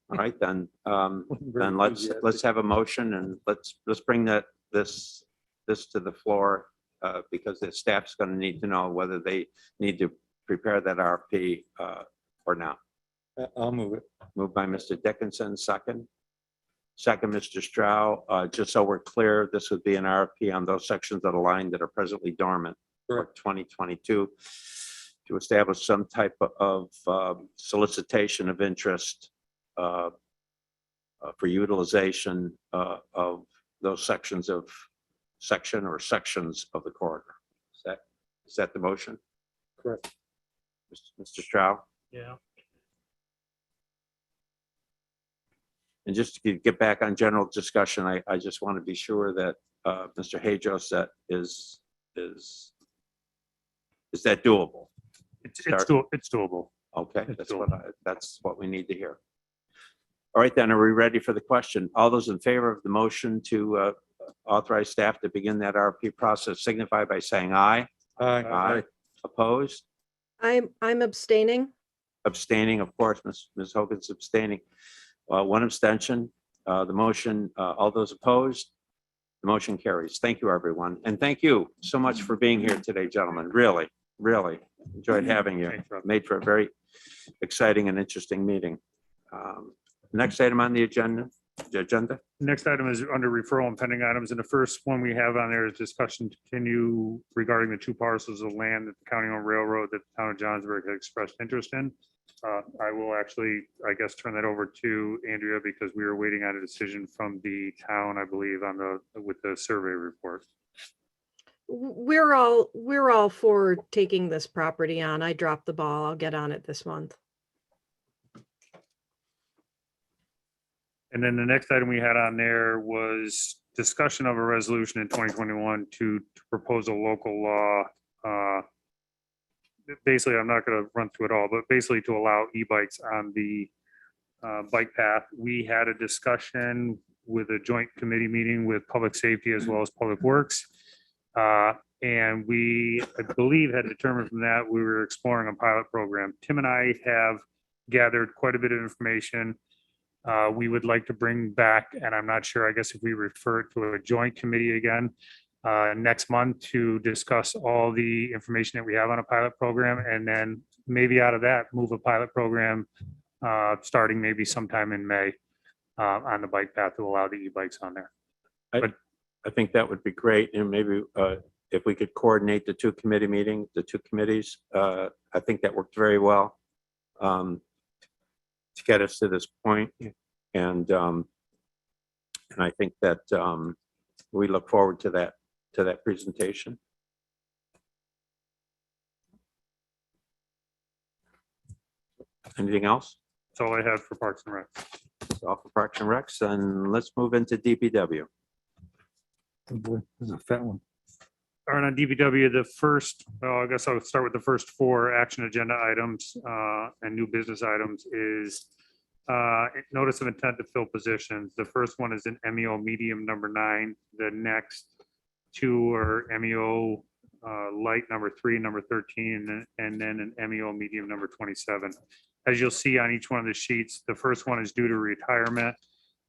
right, then let's have a motion and let's bring this to the floor because the staff's going to need to know whether they need to prepare that RFP or not. I'll move it. Moved by Mr. Dickinson, second. Second, Mr. Stroud. Just so we're clear, this would be an RFP on those sections of the line that are presently dormant for 2022 to establish some type of solicitation of interest for utilization of those sections of sections of the corridor. Is that the motion? Correct. Mr. Stroud? Yeah. And just to get back on general discussion, I just want to be sure that Mr. Hajos, that is that doable? It's doable. Okay, It's that's what we need to hear. All right, then, are we ready for the question? All those in favor of the motion to authorize staff to begin that RFP process signify by saying aye. Aye. Opposed? I'm abstaining. Abstaining, of course, Ms. Hogan's abstaining. One abstention. The motion, all those opposed? The motion carries. Thank you, everyone. And thank you so much for being here today, gentlemen. Really, really enjoyed having you. Made for a very exciting and interesting meeting. Next item on the agenda the agenda? Next item is under referral and pending items. And the first one we have on there is discussion to continue regarding the 2 parcels of land that the county owned railroad that the town of Johnsburg had expressed interest in. I will actually, I guess, turn that over to Andrea because we were waiting on a decision from the town, I believe, with the survey report. We're all for taking this property on. I dropped the ball. I'll get on it this month. And then the next item we had on there was discussion of a resolution in 2021 to propose a local law. Basically, I'm not going to run through it all, but basically to allow e-bikes on the bike path. We had a discussion with a joint committee meeting with public safety as well as public works. And we, I believe, had determined from that we were exploring a pilot program. Tim and I have gathered quite a bit of information. We would like to bring back, and I'm not sure, I guess if we refer it to a joint committee again, next month to discuss all the information that we have on a pilot program, and then maybe out of that, move a pilot program starting maybe sometime in May on the bike path to allow the e-bikes on there. I think that would be great. And maybe if we could coordinate the 2 committee meetings, the 2 committees, I think that worked very well to get us to this point. And I think that we look forward to that presentation. Anything else? That's all I have for Parks and Rec. That's all for Parks and Recs, and let's move into DPW. Oh boy, this is a fat one. All right, on DPW, the first, well, I guess I'll start with the first 4 action agenda items and new business items is notice of intent to fill positions. The first one is an MEO medium number 9. The next 2 are MEO light number 3, number 13, and then an MEO medium number 27. As you'll see on each one of the sheets, the first one is due to retirement.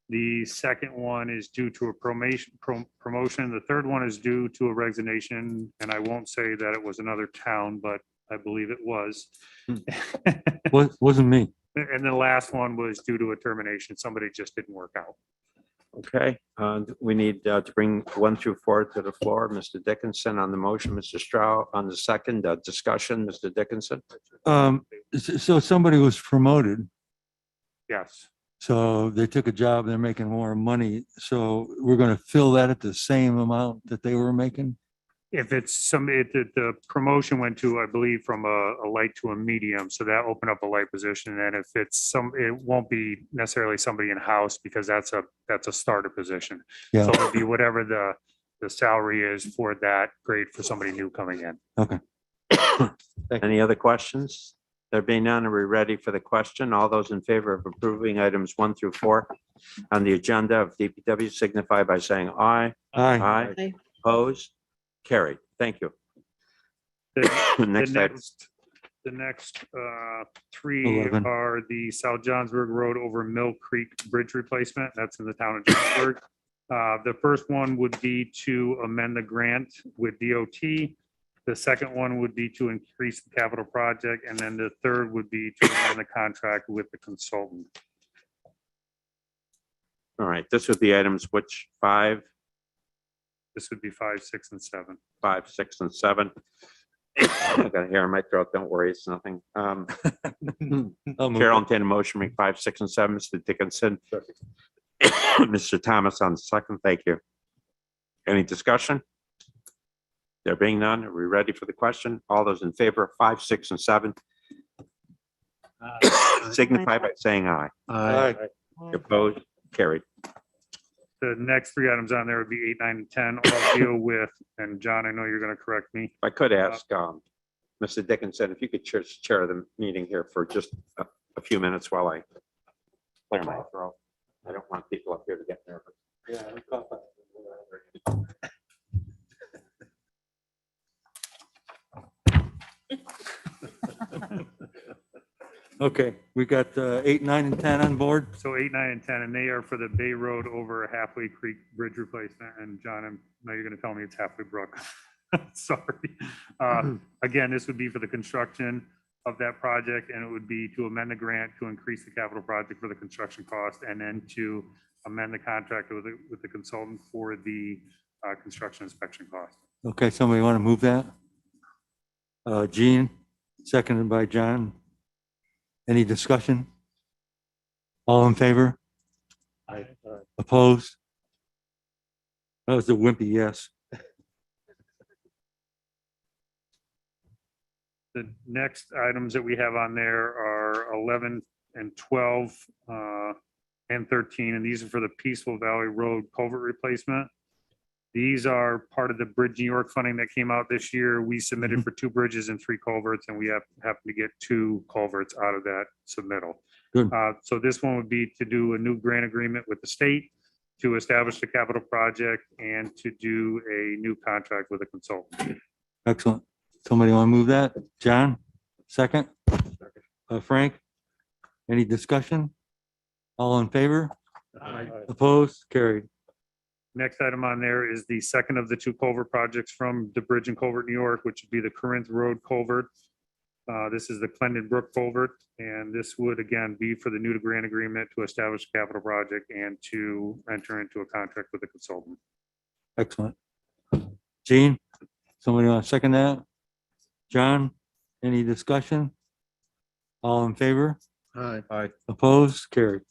The second one is due to a promotion. The third one is due to a resignation, and I won't say that it was another town, but I believe it was. Wasn't me. And the last one was due to a termination. Somebody just didn't work out. Okay, we need to bring 1 through 4 to the floor. Mr. Dickinson on the motion, Mr. Stroud on the second. Discussion, Mr. Dickinson. So somebody was promoted. Yes. So they took a job, they're making more money. So we're going to fill that at the same amount that they were making? If it's somebody, the promotion went to, I believe, from a light to a medium, so that opened up a light position. And if it's it won't be necessarily somebody in-house because that's a starter position. Yeah. So it'll be whatever the salary is for that grade for somebody new coming in. Okay. Any other questions? There being none, are we ready for the question? All those in favor of approving items 1 through 4 on the agenda of DPW signify by saying aye. Aye. Aye. Aye. Opposed? Carried. Thank you. Next item. The next 3 11. are the South Johnsburg Road over Mill Creek Bridge replacement. That's in the town of Johnsburg. The first one would be to amend the grant with DOT. The second one would be to increase the capital project. And then the third would be to amend the contract with the consultant. All right, this would be items which 5, This would be 5, 6, and 7. 5, 6, and 7. I got a hair in my throat. Don't worry, it's nothing. Chair will entertain a motion, make 5, 6, and 7. Mr. Dickinson. Mr. Thomas on the second. Thank you. Any discussion? There being none, are we ready for the question? All those in favor of 5, 6, and 7 signify by saying aye. Aye. Opposed? Carried. The next 3 items on there would be 8, 9, and 10. All deal with, and John, I know you're going to correct me. If I could ask Mr. Dickinson, if you could chair the meeting here for just a few minutes while I clear my throat. I don't want people up here to get nervous. Okay, we got 8, 9, and 10 on board. So 8, 9, and 10, and they are for the Bay Road over Halfway Creek Bridge replacement. And John, I know you're going to tell me it's Halfway Brook. Sorry. Again, this would be for the construction of that project, and it would be to amend the grant to increase the capital project for the construction cost, and then to amend the contract with the consultant for the construction inspection cost. Okay, somebody want to move that? Gene, seconded by John. Any discussion? All in favor? Opposed? That was a wimpy yes. The next items that we have on there are 11 and 12 and 13, and these are for the Peaceful Valley Road culvert replacement. These are part of the Bridge New York funding that came out this year. We submitted for 2 bridges and 3 culverts, and we happened to get 2 culverts out of that submittal. Good. So this one would be to do a new grant agreement with the state to establish the capital project and to do a new contract with a consultant. Excellent. Somebody want to move that? John, second? Frank? Any discussion? All in favor? Opposed? Carried. Next item on there is the second of the 2 culvert projects from the Bridge and Culvert, New York, which would be the Corinth Road culvert. This is the Clendon Brook culvert, and this would again be for the new to grant agreement to establish a capital project and to enter into a contract with a consultant. Excellent. Gene, somebody want to second that? John, any discussion? All in favor? Aye. Opposed? Carried.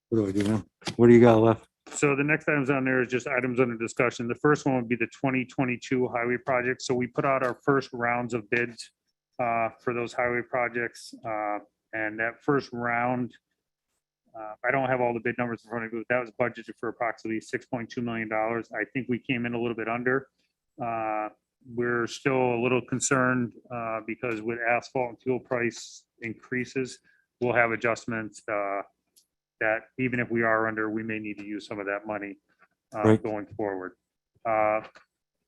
What do I do now? What do you got left? So the next items on there is just items under discussion. The first one would be the 2022 highway project. So we put out our first rounds of bids for those highway projects. And that first round, I don't have all the bid numbers in front of me, but that was budgeted for approximately $6.2 million. I think we came in a little bit under. We're still a little concerned because with asphalt and fuel price increases, we'll have adjustments that even if we are under, we may need to use some of that money Right. going forward.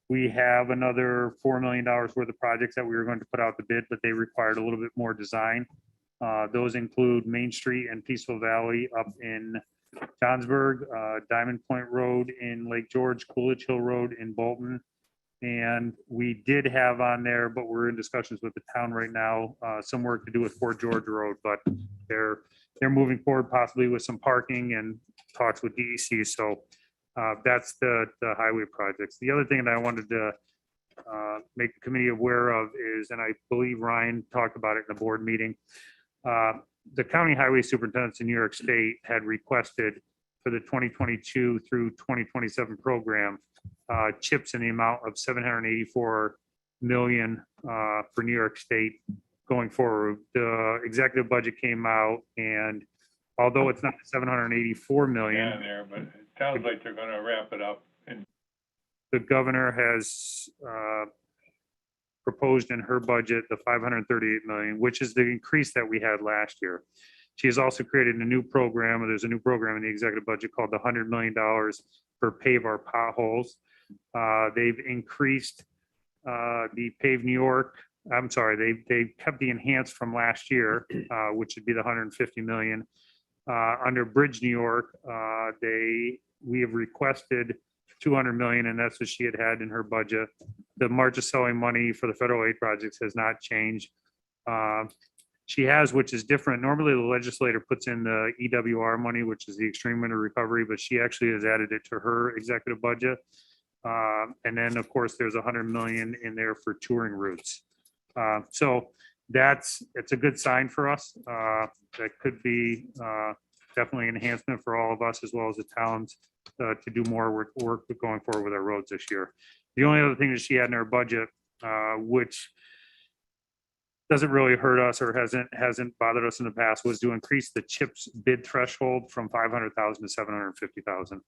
We have another $4 million worth of projects that we were going to put out the bid, but they required a little bit more design. Those include Main Street and Peaceful Valley up in Johnsburg, Diamond Point Road in Lake George, Coolidge Hill Road in Bolton. And we did have on there, but we're in discussions with the town right now, some work to do with Fort George Road, but they're moving forward possibly with some parking and talks with DEC. So that's the highway projects. The other thing that I wanted to make the committee aware of is, and I believe Ryan talked about it in the board meeting, the county highway superintendents in New York State had requested for the 2022 through 2027 program, chips in the amount of 784 million for New York State going forward. The executive budget came out, and although it's not 784 million, there, but it sounds like they're gonna wrap it up. the governor has proposed in her budget the 538 million, which is the increase that we had last year. She has also created a new program, or there's a new program in the executive budget called the $100 million for Pave Our Potholes. They've increased the Pave New York. I'm sorry, they kept the enhanced from last year, which would be the 150 million. Under Bridge New York, we have requested 200 million, and that's what she had in her budget. The March of selling money for the federal aid projects has not changed. She has, which is different. Normally, the legislator puts in the EWR money, which is the extreme winter recovery, but she actually has added it to her executive budget. And then, of course, there's 100 million in there for touring routes. So it's a good sign for us. That could be definitely enhancement for all of us as well as the towns to do more work going forward with our roads this year. The only other thing that she had in her budget, which doesn't really hurt us or hasn't bothered us in the past, was to increase the CHIPS bid threshold from 500,000 to 750,000.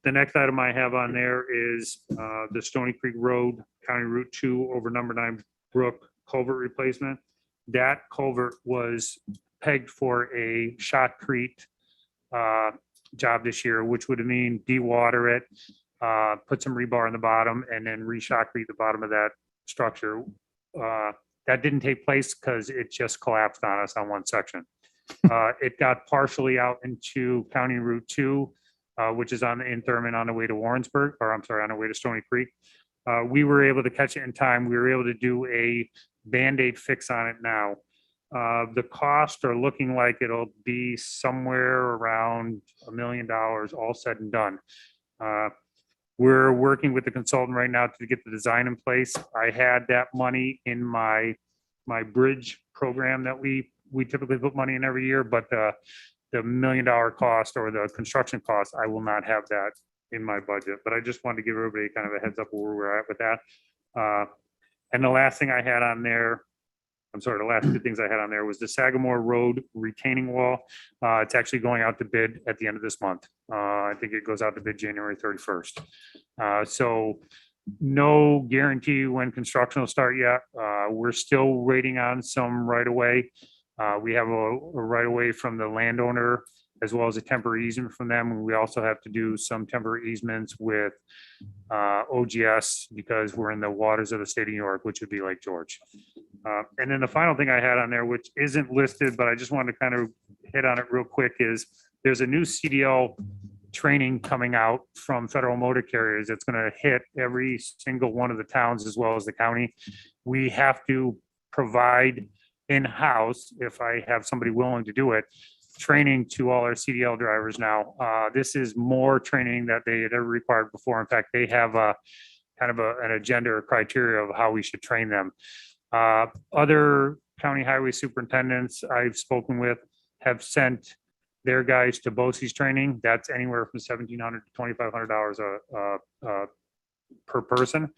The next item I have on there is the Stony Creek Road, County Route 2 over number 9 Brook culvert replacement. That culvert was pegged for a shotcrete job this year, which would mean de-water it, put some rebar in the bottom, and then re-shotcrete the bottom of that structure. That didn't take place because it just collapsed on us on one section. It got partially out into County Route 2, which is in Thurman on the way to Warrensburg, or I'm sorry, on the way to Stony Creek. We were able to catch it in time. We were able to do a Band-Aid fix on it now. The costs are looking like it'll be somewhere around $1 million, all said and done. We're working with the consultant right now to get the design in place. I had that money in my bridge program that we typically put money in every year, but the $1 million cost or the construction cost, I will not have that in my budget. But I just wanted to give everybody kind of a heads up where we're at with that. And the last thing I had on there, I'm sorry, the last two things I had on there was the Sagamore Road retaining wall. It's actually going out to bid at the end of this month. I think it goes out to bid January 31st. So no guarantee when construction will start yet. We're still waiting on some right of way. We have a right of way from the landowner as well as a temporary easement from them. And we also have to do some temporary easements with OGS because we're in the waters of the state of New York, which would be Lake George. And then the final thing I had on there, which isn't listed, but I just wanted to kind of hit on it real quick, is there's a new CDL training coming out from Federal Motor Carriers. It's going to hit every single one of the towns as well as the county. We have to provide in-house, if I have somebody willing to do it, training to all our CDL drivers now. This is more training that they had ever required before. In fact, they have a kind of an agenda or criteria of how we should train them. Other county highway superintendents I've spoken with have sent their guys to BOSI's training. That's anywhere from $1,700 to $2,500 per person.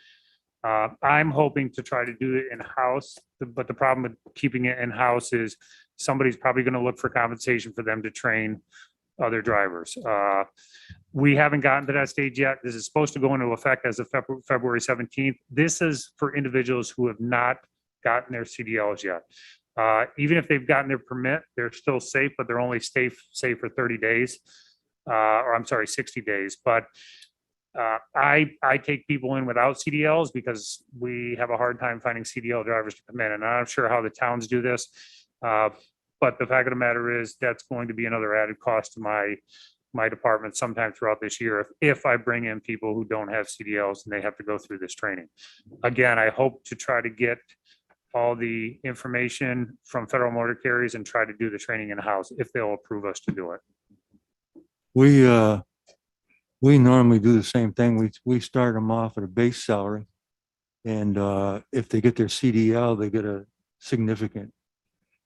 I'm hoping to try to do it in-house, but the problem with keeping it in-house is somebody's probably going to look for compensation for them to train other drivers. We haven't gotten to that stage yet. This is supposed to go into effect as of February 17th. This is for individuals who have not gotten their CDLs yet. Even if they've gotten their permit, they're still safe, but they're only safe for 30 days, or I'm sorry, 60 days. But I take people in without CDLs because we have a hard time finding CDL drivers to come in. And I'm not sure how the towns do this. But the fact of the matter is that's going to be another added cost to my department sometime throughout this year if I bring in people who don't have CDLs and they have to go through this training. Again, I hope to try to get all the information from Federal Motor Carriers and try to do the training in-house if they'll approve us to do it. We normally do the same thing. We start them off at a base salary. And if they get their CDL, they get a significant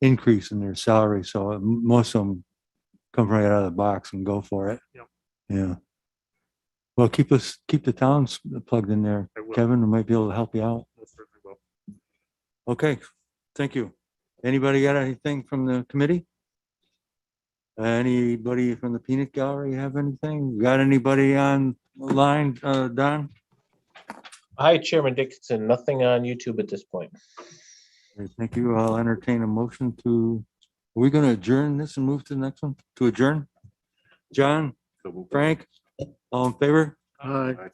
increase in their salary. So most of them come right out of the box and go for it. Yep. Yeah. Well, keep the towns plugged in there. Kevin, we might be able to help you out. Most certainly will. Okay, thank you. Anybody got anything from the committee? Anybody from the peanut gallery have anything? Got anybody on the line, Don? Hi, Chairman Dickinson. Nothing on YouTube at this point. Okay, thank you. I'll entertain a motion to, are we going to adjourn this and move to the next one? To adjourn? John, Frank, all in favor? Aye. Opposed?